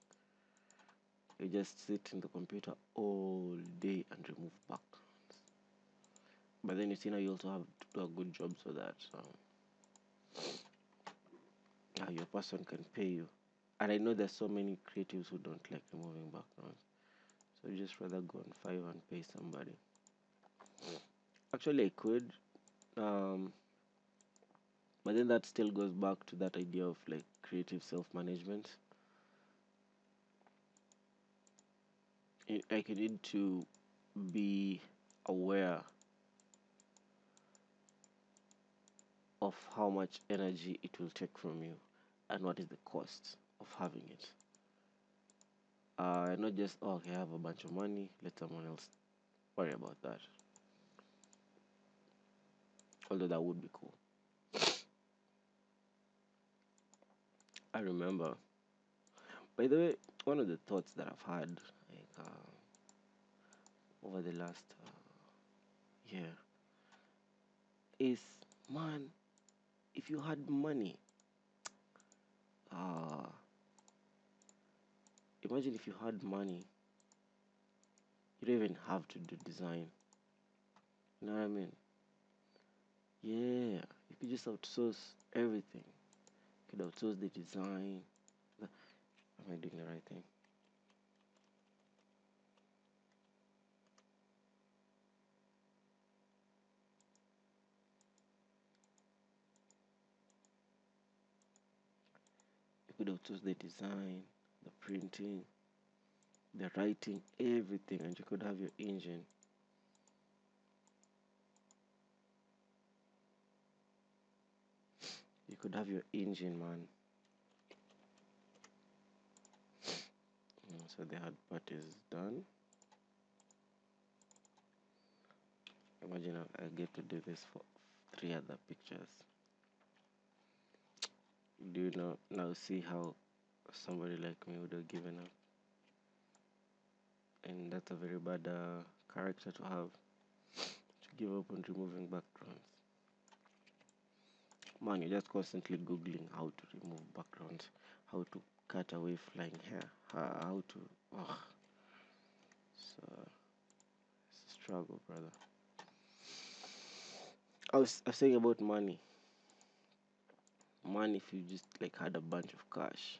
You just sit in the computer all day and remove backgrounds. But then you see now you also have to do a good job so that your person can pay you. And I know there's so many creatives who don't like removing backgrounds. So you just rather go on Fiverr and pay somebody. Actually, I could. Um, but then that still goes back to that idea of like creative self-management. Like you need to be aware of how much energy it will take from you and what is the cost of having it. Not just, oh, okay, I have a bunch of money, let someone else worry about that. Although that would be cool. I remember, by the way, one of the thoughts that I've had like, over the last year is, man, if you had money, uh, imagine if you had money, you don't even have to do design. You know what I mean? Yeah, you could just outsource everything. You could outsource the design. Am I doing the right thing? You could outsource the design, the printing, the writing, everything, and you could have your engine. You could have your engine, man. So the hard part is done. Imagine I get to do this for 3 other pictures. Do you know now? See how somebody like me would have given up, and that's a very bad character to have, to give up on removing backgrounds. Man, you're just constantly googling how to remove backgrounds, how to cut away flying hair, how to. Oh, it's a struggle, brother. I was saying about money. Money, if you just like had a bunch of cash,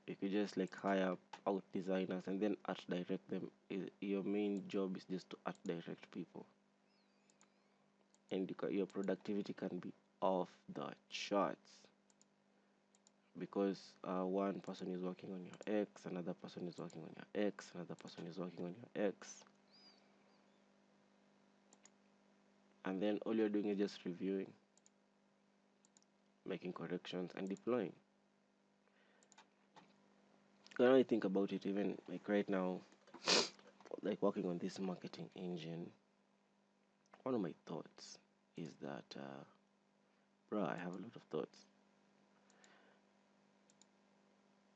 you could just like hire out designers and then art direct them. Your main job is just to art direct people, and your productivity can be off the charts, because one person is working on your X, another person is working on your X, another person is working on your X, and then all you're doing is just reviewing, making corrections, and deploying. When I think about it, even like right now, like working on this marketing engine, one of my thoughts is that, bro, I have a lot of thoughts.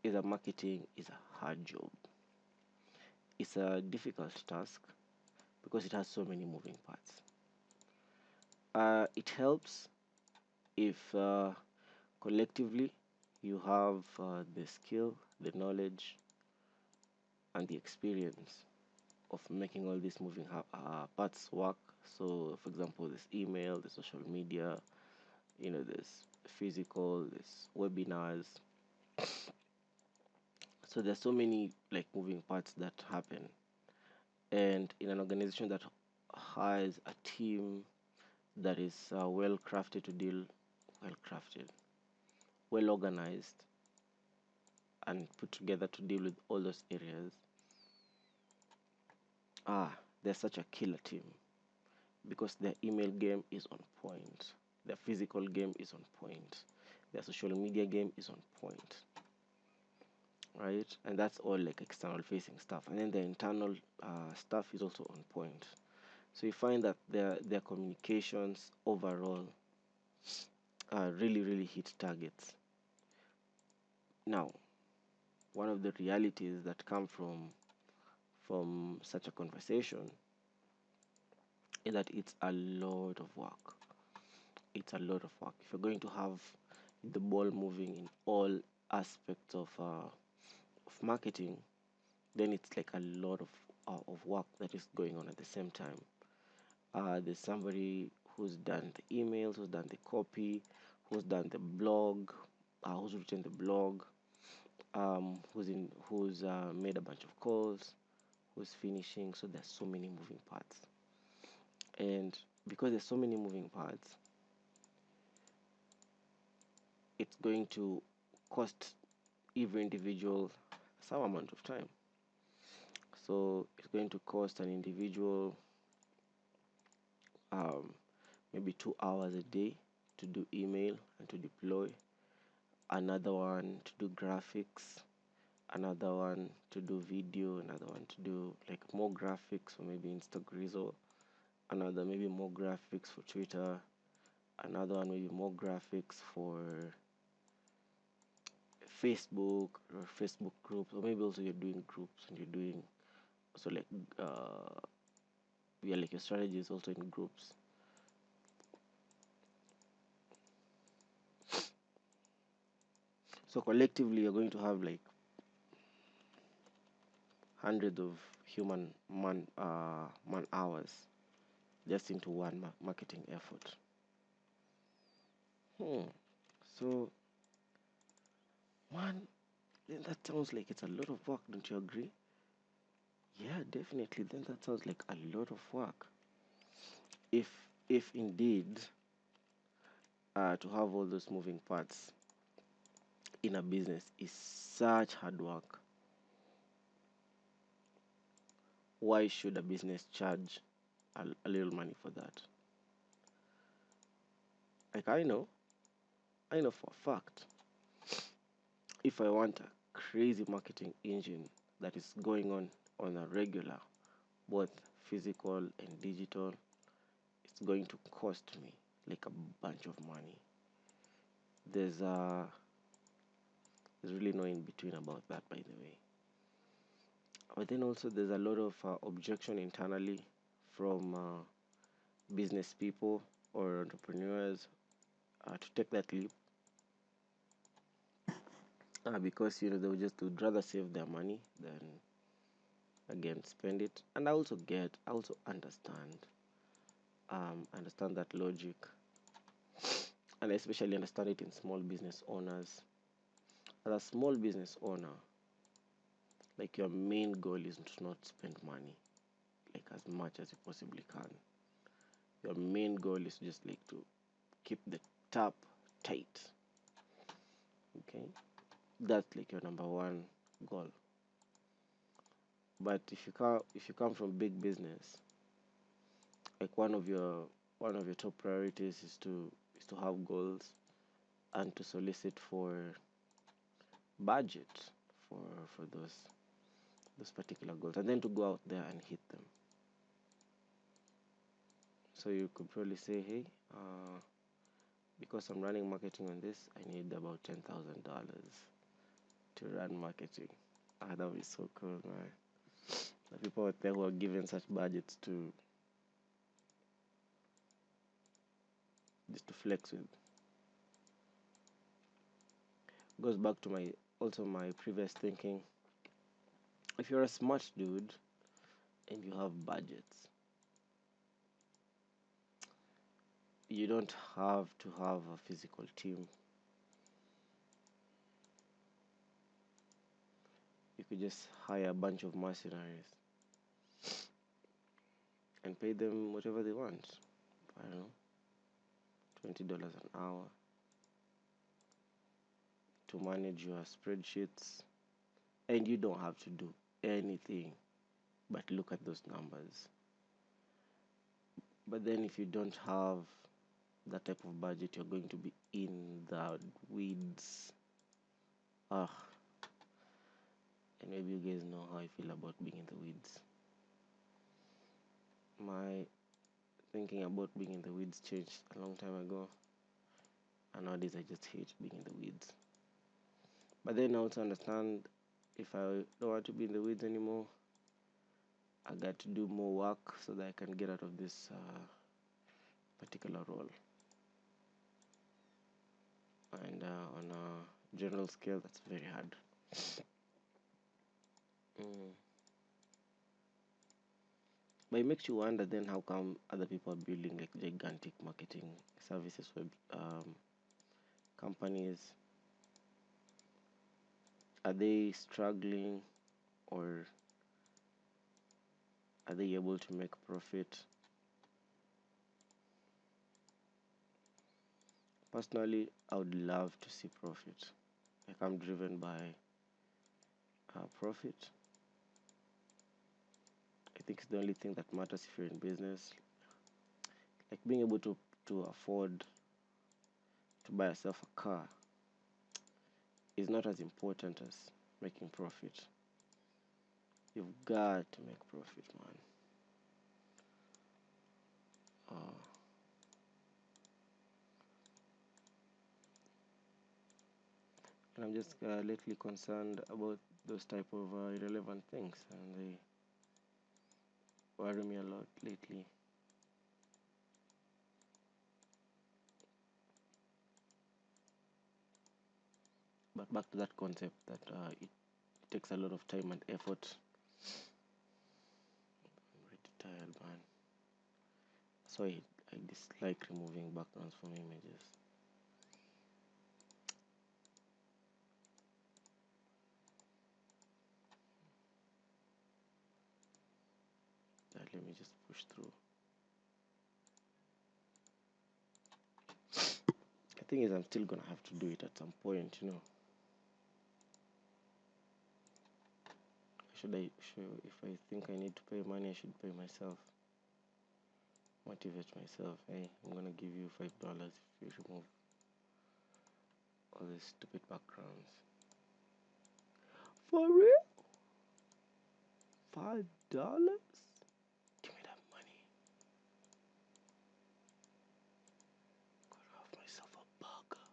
Is that marketing is a hard job. It's a difficult task because it has so many moving parts. It helps if collectively you have the skill, the knowledge, and the experience of making all these moving parts work. So, for example, this email, the social media, this physical, this webinars. So there's so many like moving parts that happen, and in an organization that has a team that is well crafted to deal, well crafted, well organized, and put together to deal with all those areas. They're such a killer team because their email game is on point, their physical game is on point, their social media game is on point, right? And that's all like external facing stuff, and then the internal stuff is also on point. So you find that their communications overall really hit targets. Now, one of the realities that come from such a conversation is that it's a lot of work. It's a lot of work. If you're going to have the ball moving in all aspects of marketing, then it's like a lot of work that is going on at the same time. There's somebody who's done the emails, who's done the copy, who's done the blog, who's written the blog, who's made a bunch of calls, who's finishing. So there's so many moving parts, and because there's so many moving parts, it's going to cost every individual some amount of time. So it's going to cost an individual maybe 2 hours a day to do email and to deploy, another one to do graphics, another one to do video, another one to do like more graphics for maybe Instagram, another maybe more graphics for Twitter, another one maybe more graphics for Facebook or Facebook groups, or maybe also you're doing groups and you're doing also like like your strategy is also in groups. So collectively you're going to have like hundreds of human man hours just into one marketing effort. So, man, then that sounds like it's a lot of work, don't you agree? Yeah, definitely. Then that sounds like a lot of work. If indeed to have all those moving parts in a business is such hard work. Why should a business charge a little money for that? Like I know for a fact, if I want a crazy marketing engine that is going on a regular, both physical and digital, it's going to cost me like a bunch of money. There's uh there's really no in between about that, by the way. But then also there's a lot of objection internally from business people or entrepreneurs to take that leap, because they would rather save their money than again spend it. And I also understand that logic, and I especially understand it in small business owners. As a small business owner, like, your main goal is to not spend money like as much as you possibly can. Your main goal is just like to keep the tap tight. Okay, that's like your number one goal. But if you come from big business, like, one of your top priorities is to have goals and to solicit for budget for for those particular goals, and then to go out there and hit them. So you could probably say, hey, because I'm running marketing on this, I need about $10,000 to run marketing. That would be so cool, man. The people out there who are given such budgets to just to flex with. Goes back to my previous thinking. If you're a smart dude and you have budgets, you don't have to have a physical team. You could just hire a bunch of mercenaries and pay them whatever they want. I don't know, $20 an hour to manage your spreadsheets, and you don't have to do anything but look at those numbers. But then if you don't have that type of budget, you're going to be in the weeds. Ah, and maybe you guys know how I feel about being in the weeds. My thinking about being in the weeds changed a long time ago, and nowadays I just hate being in the weeds. But then I also understand, if I don't want to be in the weeds anymore, I got to do more work so that I can get out of this particular role. And on a general scale, that's very hard. Mm. But it makes you wonder then, how come other people are building like gigantic marketing services, web companies? Are they struggling, or are they able to make profit? Personally, I would love to see profit. Like, I'm driven by profit. I think it's the only thing that matters if you're in business. Like, being able to afford to buy yourself a car is not as important as making profit. You've got to make profit, man. And I'm just lately concerned about those type of irrelevant things, and they worry me a lot lately. But back to that concept that it takes a lot of time and effort. I'm pretty tired, man. So I dislike removing backgrounds from images. Let me just push through. The thing is, I'm still gonna have to do it at some point. if I think I need to pay money, I should pay myself. Motivate myself. Hey, I'm gonna give you $5 if you remove all these stupid backgrounds. For real? $5? Give me that money. Gotta have myself a burger.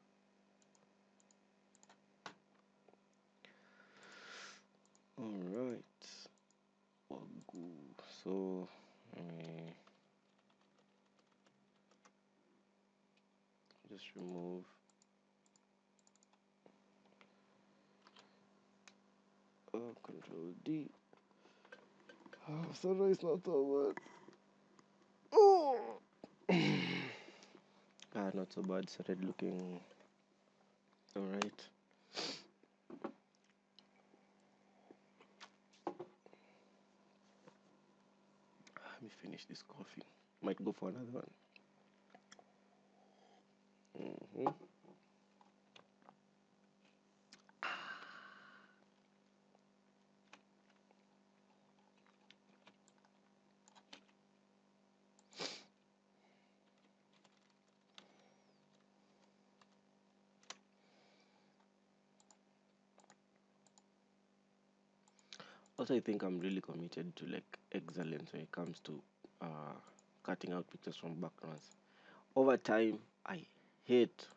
Alright. So just remove Control D. Sorry, it's not so bad. Oh. Not so bad. Started looking alright. Let me finish this coffee. Might go for another one. Also, I think I'm really committed to like excellence when it comes to cutting out pictures from backgrounds. Over time, I hate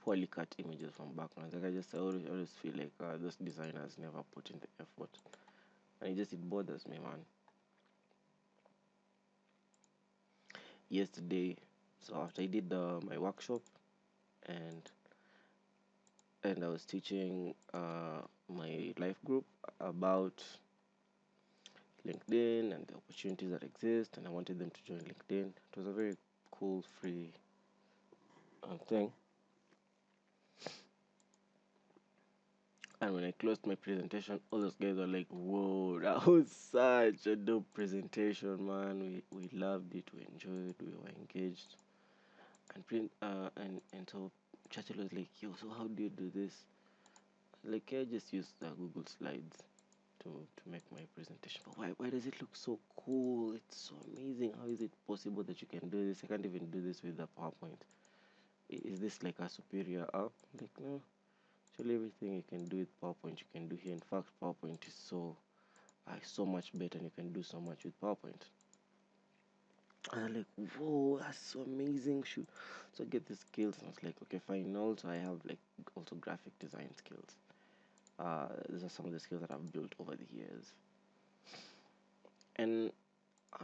poorly cut images from backgrounds. Like I always feel like those designers never put in the effort, and it bothers me, man. Yesterday, so after I did my workshop, and I was teaching my life group about LinkedIn and the opportunities that exist, and I wanted them to join LinkedIn. It was a very cool, free thing. And when I closed my presentation, all those guys were like, "Whoa, that was such a dope presentation, man! We loved it, we enjoyed, we were engaged." And so Churchill was like, "Yo, so how do you do this?" Like, I just used Google Slides to make my presentation. But why does it look so cool? It's so amazing. How is it possible that you can do this? I can't even do this with the PowerPoint. Is this like a superior app? Like, no. Actually, everything you can do with PowerPoint, you can do here. In fact, PowerPoint is so much better, and you can do so much with PowerPoint. And I'm like, whoa, that's so amazing. So I get the skills, and I was like, okay, fine. Also, I have like also graphic design skills. These are some of the skills that I've built over the years. And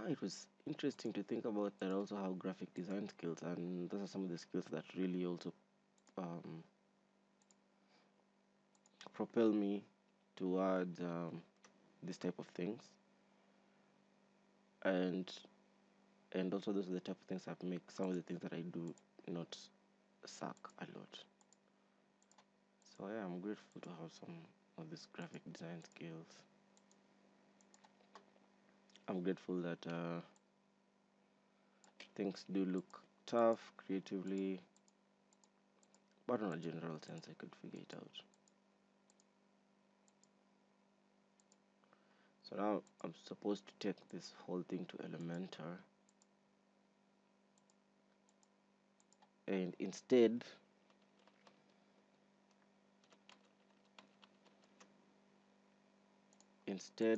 it was interesting to think about that I also have graphic design skills, and those are some of the skills that really also propel me towards this type of things. And also those are the type of things that make some of the things that I do not suck a lot. So yeah, I'm grateful to have some of these graphic design skills. I'm grateful that things do look tough creatively, but in a general sense I could figure it out. So now I'm supposed to take this whole thing to Elementor, and instead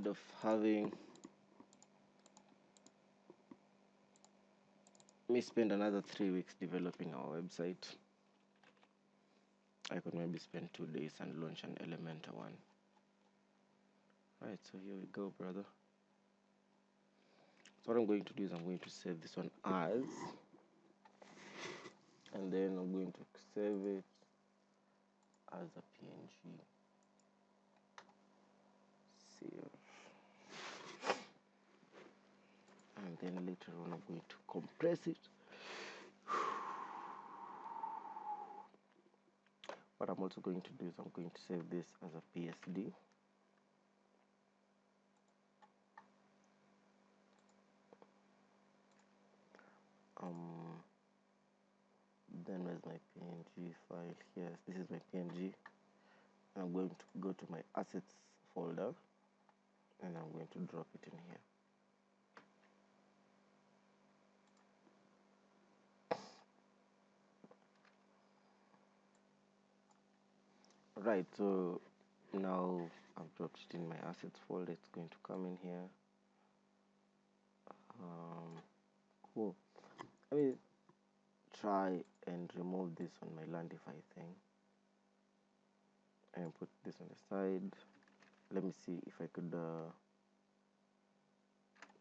of having me spend another 3 weeks developing our website, I could maybe spend 2 days and launch an Elementor one. Right, so here we go, brother. So what I'm going to do is I'm going to save this one as, and then I'm going to save it as a PNG. Save. And then later on I'm going to compress it. What I'm also going to do is I'm going to save this as a PSD. Then where's my PNG file? Yes, this is my PNG. I'm going to go to my assets folder, and I'm going to drop it in here. Right, so now I've dropped it in my assets folder. It's going to come in here. Cool. I will try and remove this on my Landify thing and put this on the side. Let me see if I could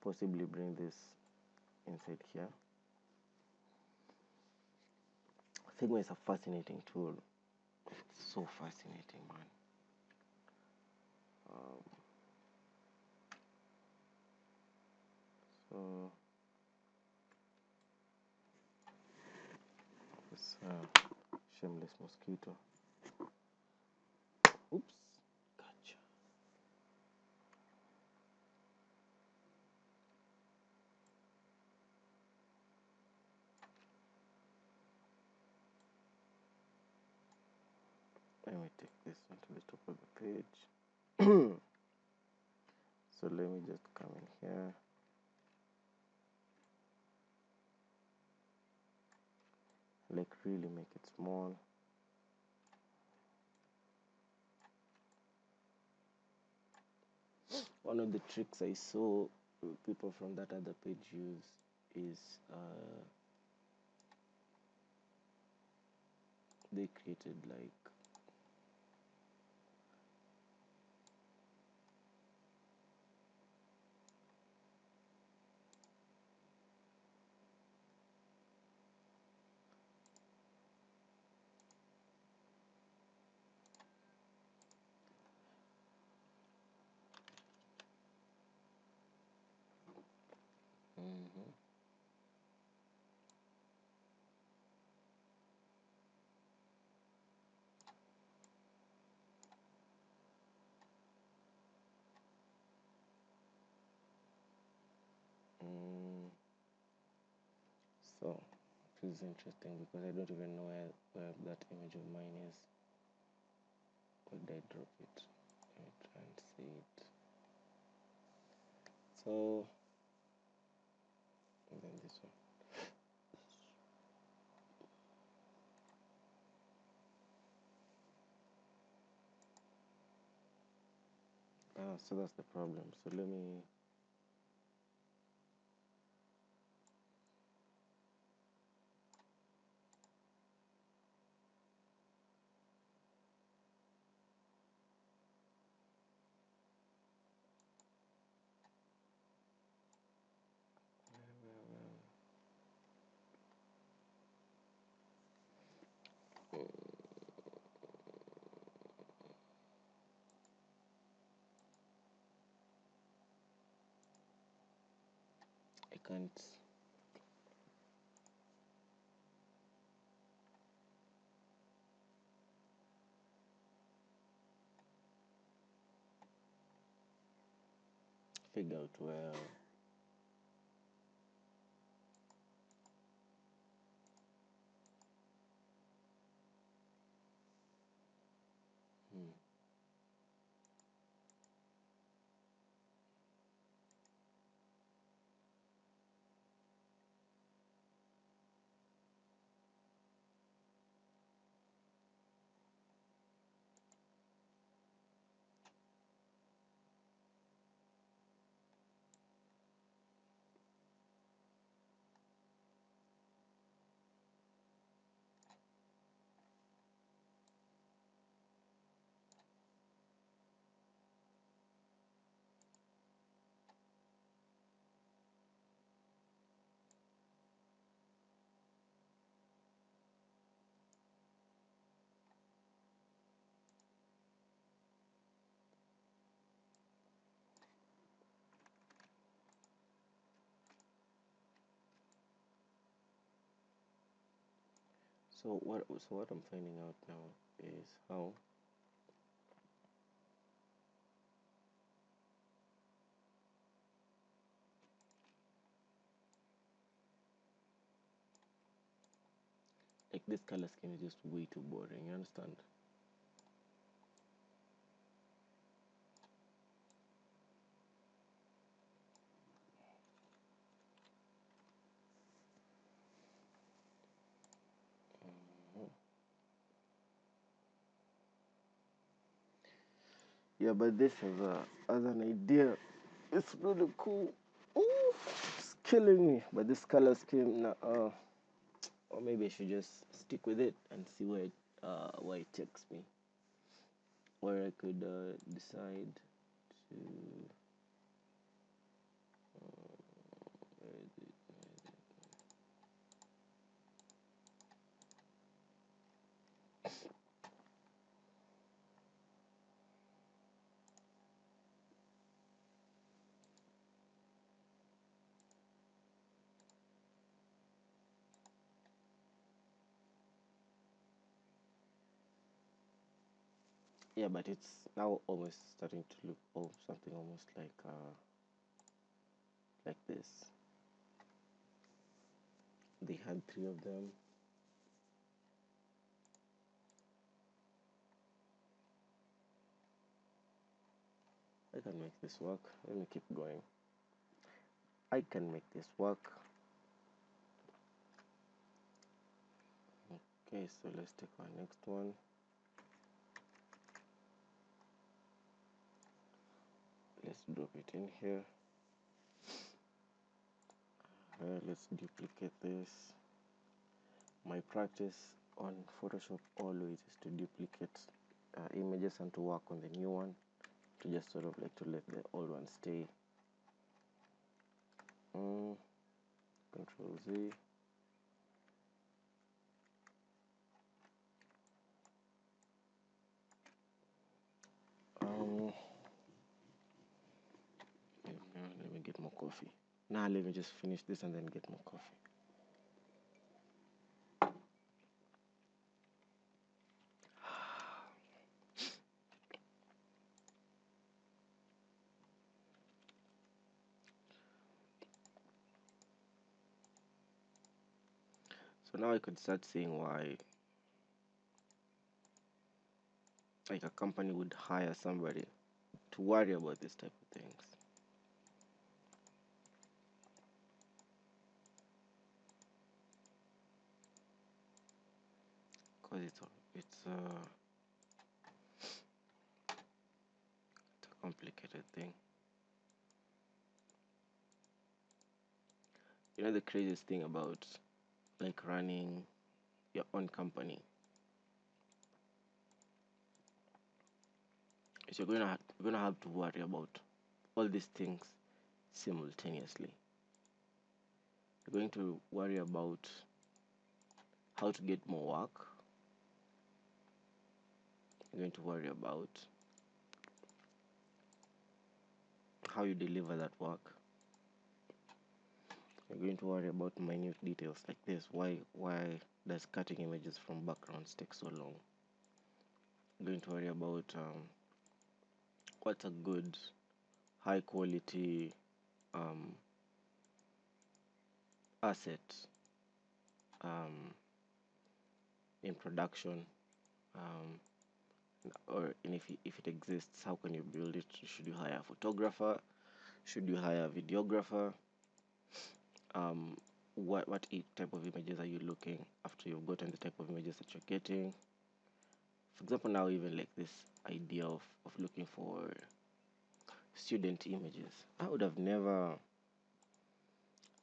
possibly bring this inside here. Figma is a fascinating tool. It's so fascinating, man. So this shameless mosquito. Oops, gotcha. Let me take this onto the top of the page. So let me just come in here. Like really make it small. One of the tricks I saw people from that other page use is they created like so this is interesting because I don't even know where that image of mine is. Where did I drop it? Let me try and see it. So, and then this one. So that's the problem. So let me I can't. Figure out where. So what I'm finding out now is how like this color scheme is just way too boring. You understand? Yeah, but this as an idea, it's really cool. Ooh, it's killing me. But this color scheme, or maybe I should just stick with it and see where it takes me. Or I could decide to. Where is it? Yeah, but it's now almost starting to look something almost like this. They had three of them. I can make this work. Let me keep going. I can make this work. Okay, so let's take our next one. Let's drop it in here. Let's duplicate this. My practice on Photoshop always is to duplicate images and to work on the new one, to just sort of like to let the old one stay. Control Z. Let me get more coffee. Now let me just finish this and then get more coffee. So now I could start seeing why like a company would hire somebody to worry about this type of things. Because it's a complicated thing. You know the craziest thing about like running your own company is you're gonna have to worry about all these things simultaneously. You're going to worry about how to get more work. You're going to worry about how you deliver that work. You're going to worry about minute details like this. Why does cutting images from backgrounds take so long? You're going to worry about what's a good high quality asset in production, or if it exists, how can you build it? Should you hire a photographer? Should you hire a videographer? What type of images are you looking after you've gotten the type of images that you're getting? For example, now even like this idea of looking for student images, I would have never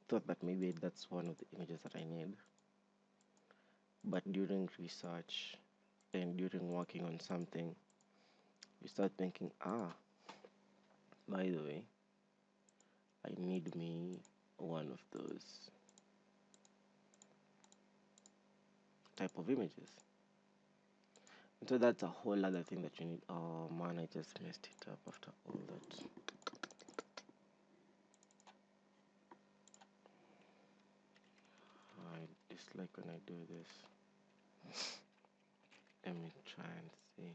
thought that maybe that's one of the images that I need. But during research and during working on something, you start thinking, by the way, I need me one of those type of images. And so that's a whole other thing that you need. Oh man, I just messed it up after all that. I dislike when I do this. Let me try and see.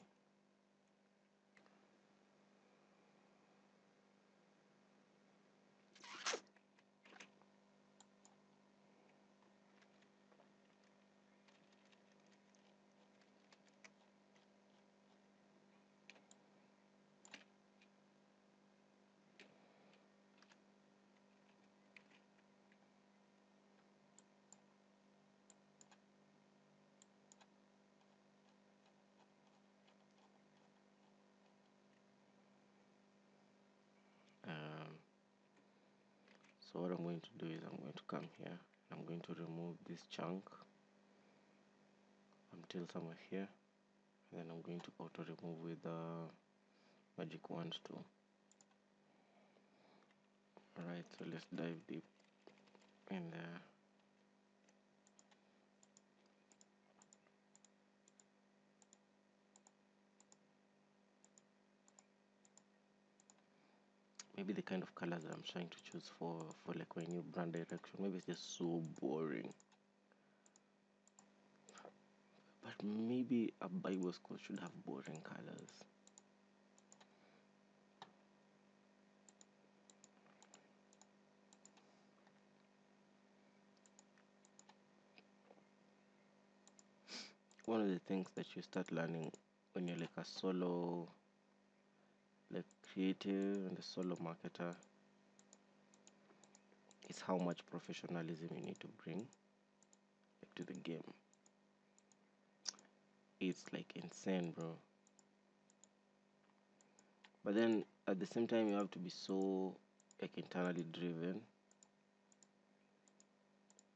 So what I'm going to do is I'm going to come here, I'm going to remove this chunk until somewhere here, and then I'm going to auto remove with the magic wand tool. Alright, so let's dive deep in there. Maybe the kind of colors that I'm trying to choose for like my new brand direction, maybe it's just so boring. But maybe a Bible school should have boring colors. One of the things that you start learning when you're like a solo, like creative and a solo marketer, is how much professionalism you need to bring like, to the game. It's like insane, bro. But then at the same time, you have to be so like internally driven,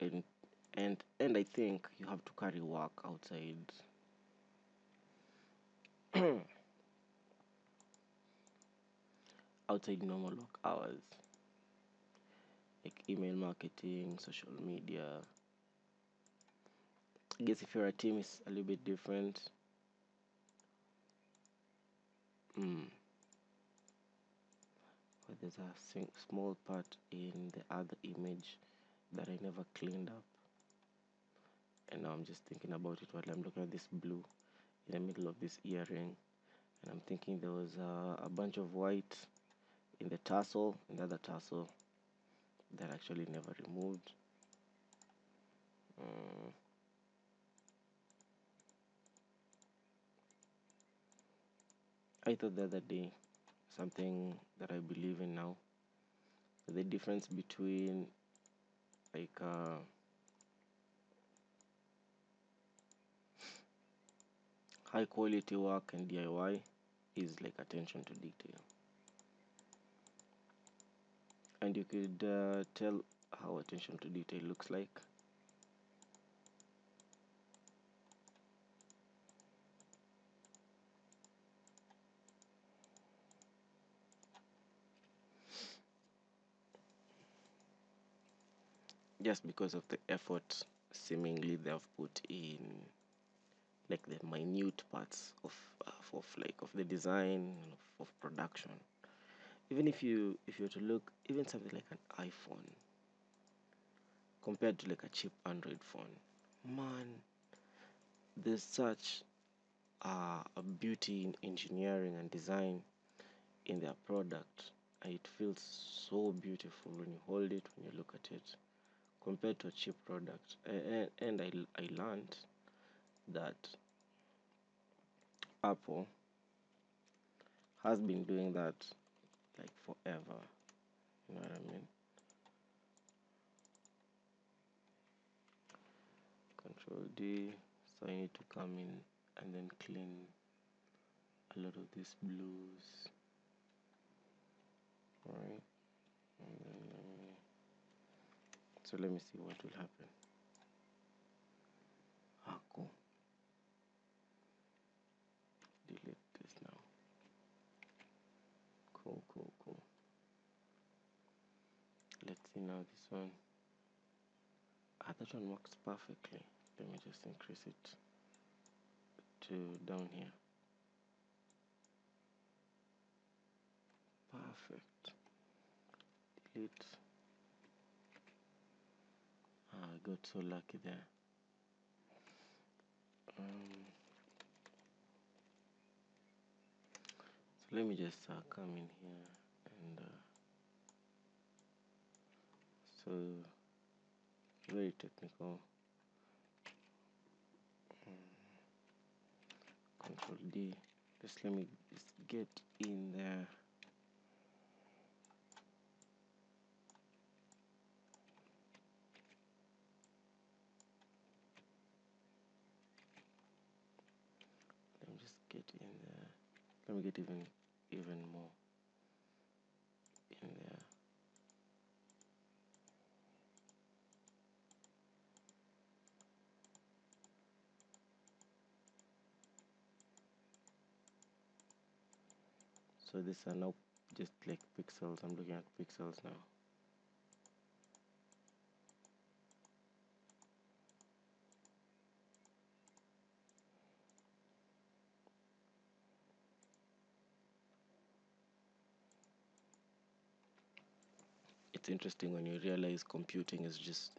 and I think you have to carry work outside outside normal work hours, like email marketing, social media. I guess if you're a team, it's a little bit different. But there's a small part in the other image that I never cleaned up, and now I'm just thinking about it while I'm looking at this blue in the middle of this earring, and I'm thinking there was a bunch of white in the tassel, in the other tassel, that actually never removed. I thought the other day, something that I believe in now, the difference between like high quality work and DIY is like attention to detail. And you could tell how attention to detail looks like. Just because of the effort seemingly they have put in like the minute parts of the design of production. Even if you were to look even something like an iPhone compared to like a cheap Android phone, man, there's such a beauty in engineering and design in their product. It feels so beautiful when you hold it, when you look at it, compared to a cheap product. And I learned that Apple has been doing that like forever. You know what I mean? Control D. So I need to come in and then clean a lot of these blues. Alright. So let me see what will happen. Cool. Delete this now. Cool. Let's see now this one. That one works perfectly. Let me just increase it to down here. Perfect. Delete. I got so lucky there. So let me just come in here and so very technical. Control D. Just let me just get in there. Let me just get in there. Let me get even more in there. So these are now just like pixels. I'm looking at pixels now. It's interesting when you realize computing is just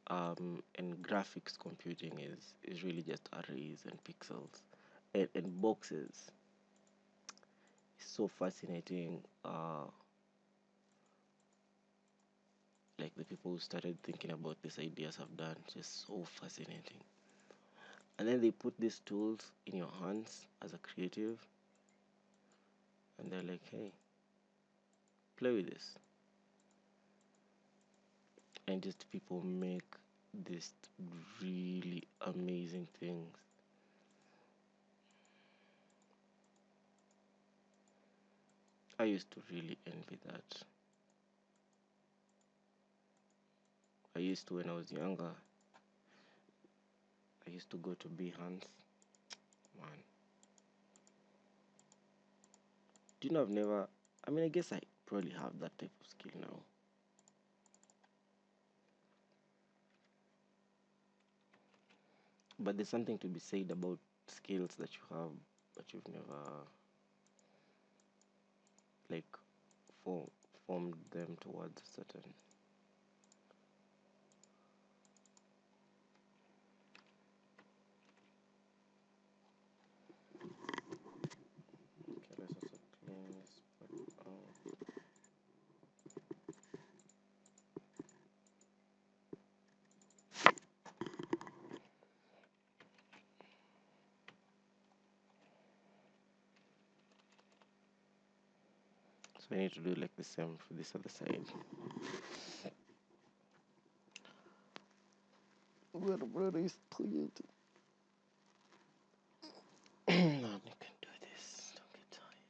and graphics computing is really just arrays and pixels and boxes. It's so fascinating. Like the people who started thinking about these ideas have done, just so fascinating. And then they put these tools in your hands as a creative, and they're like, hey, play with this. And just people make these really amazing things. I used to really envy that. I used to, when I was younger, I used to go to Behance. Man, do you know I've never, I mean, I guess I probably have that type of skill now. But there's something to be said about skills that you have, but you've never, like, formed them towards a certain. Okay, let's also clean this part out. So I need to do like the same for this other side. Well, brother is tired. Man, you can do this. Don't get tired.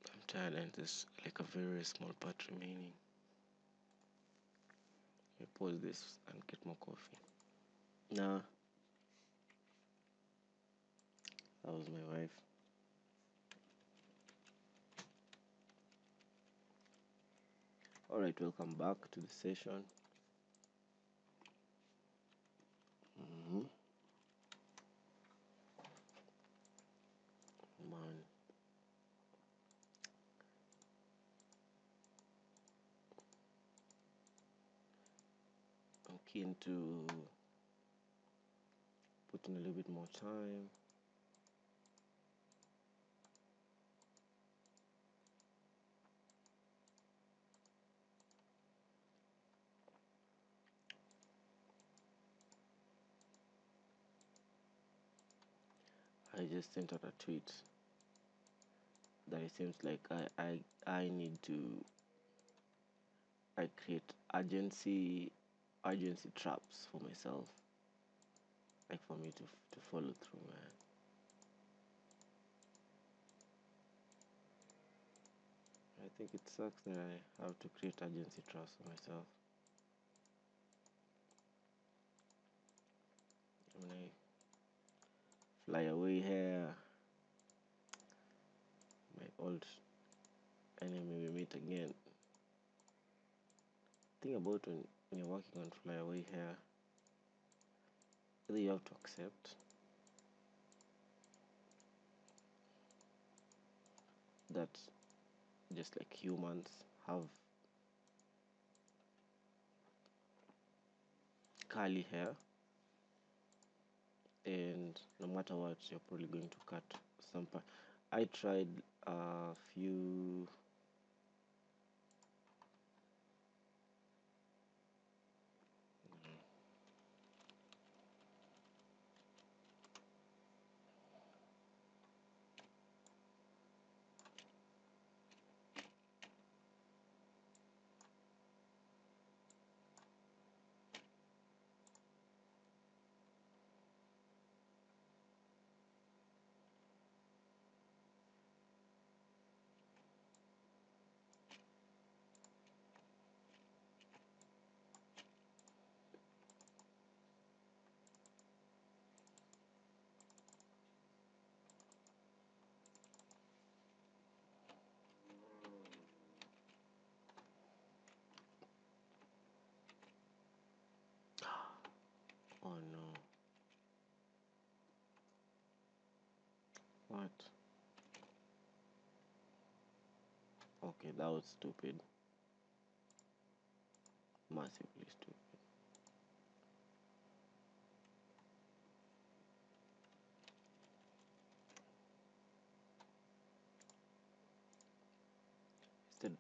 I'm tired and there's like a very small part remaining. I pause this and get more coffee. Nah, that was my wife. Alright, welcome back to the session. Man, I'm keen to put in a little bit more time. I just sent out a tweet that it seems like I need to create urgency traps for myself, like for me to follow through, man. I think it sucks that I have to create urgency traps for myself. When I fly away here, my old enemy we meet again. Think about when you're working on fly away here, either you have to accept that just like humans have curly hair, and no matter what, you're probably going to cut some part. I tried a few What? Okay, that was stupid. Massively stupid. Instead,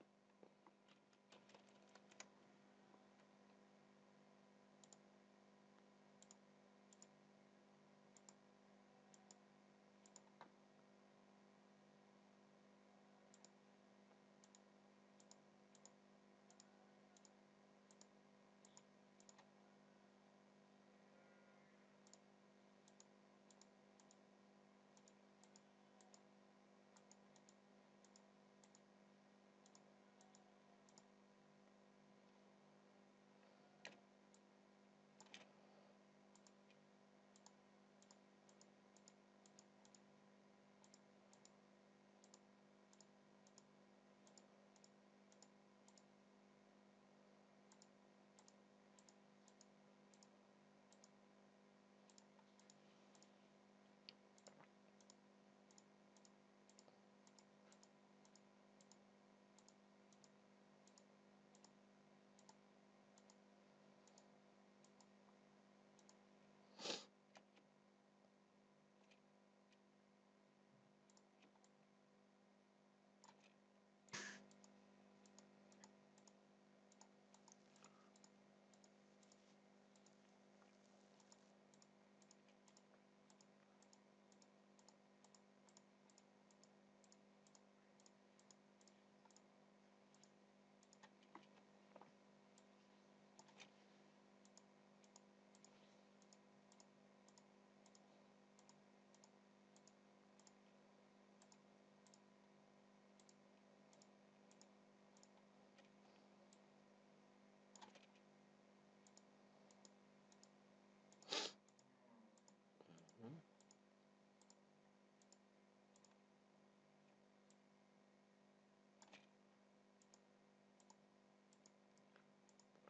hmm,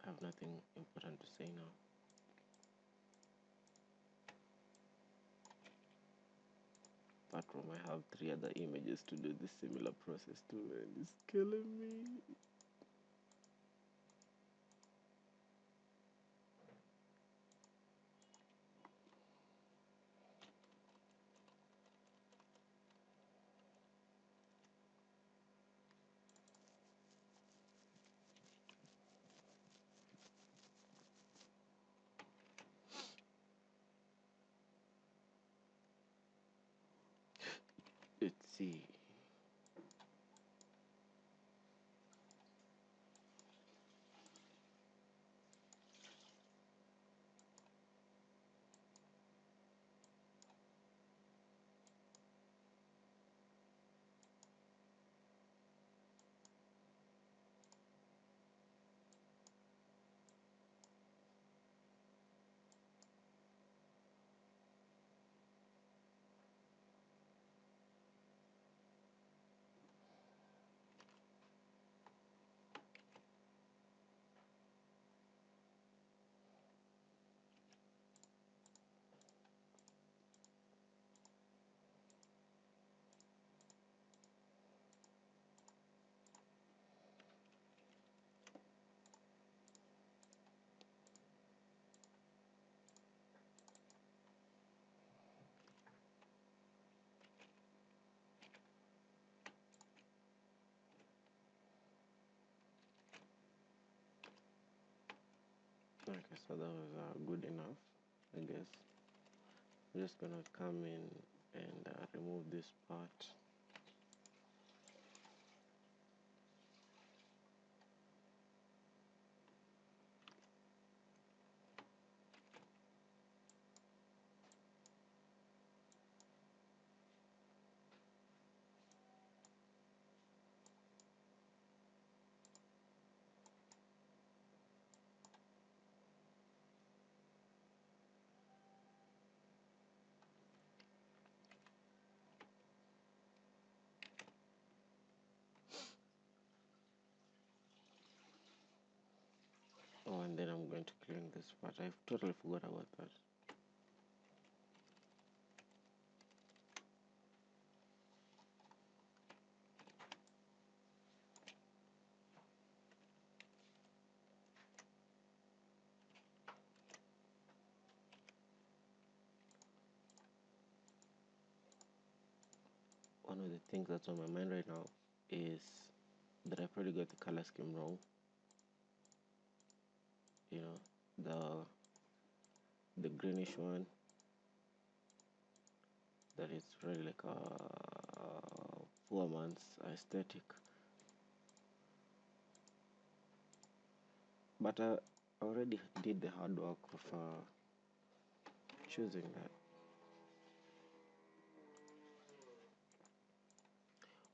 I have nothing important to say now. Apart from I have 3 other images to do this similar process to, and it's killing me. Let's see. Okay, so that was good enough, I guess. I'm just gonna come in and remove this part. Oh, and then I'm going to clean this part. I totally forgot about that. one of the things that's on my mind right now is that I probably got the color scheme wrong. You know, the greenish one, that is really like a poor man's aesthetic. But I already did the hard work of choosing that.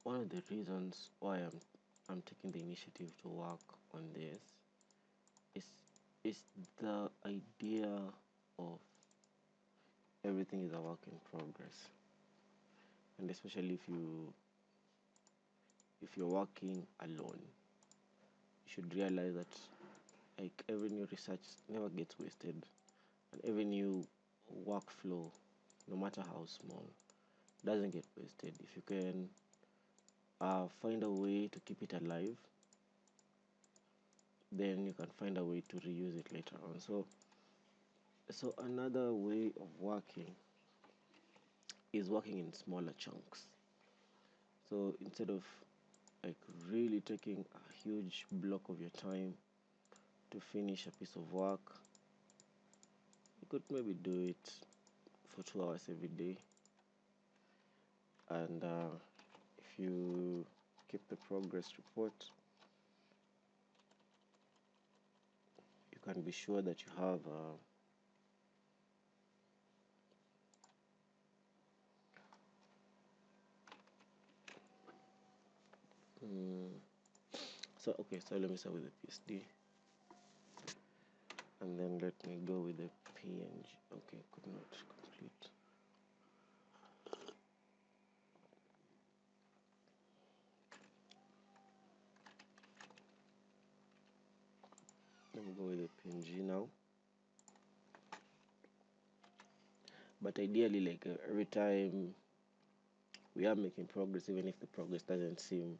One of the reasons why I'm taking the initiative to work on this is is the idea of everything is a work in progress, and especially if you're working alone, you should realize that like every new research never gets wasted, and every new workflow, no matter how small, doesn't get wasted. If you can find a way to keep it alive, then you can find a way to reuse it later on. So another way of working is working in smaller chunks. So instead of like really taking a huge block of your time to finish a piece of work, you could maybe do it for 2 hours every day. And if you keep the progress report, you can be sure that you have so let me start with the PSD, and then let me go with the PNG. Okay, could not complete. Let me go with the PNG now. But ideally, like every time we are making progress, even if the progress doesn't seem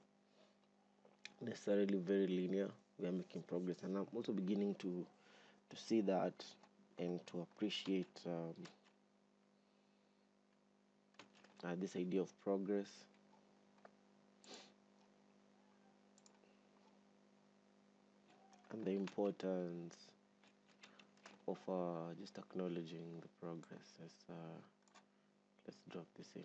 necessarily very linear, we are making progress. And I'm also beginning to see that and to appreciate this idea of progress. And the importance of just acknowledging the progress. Let's drop this in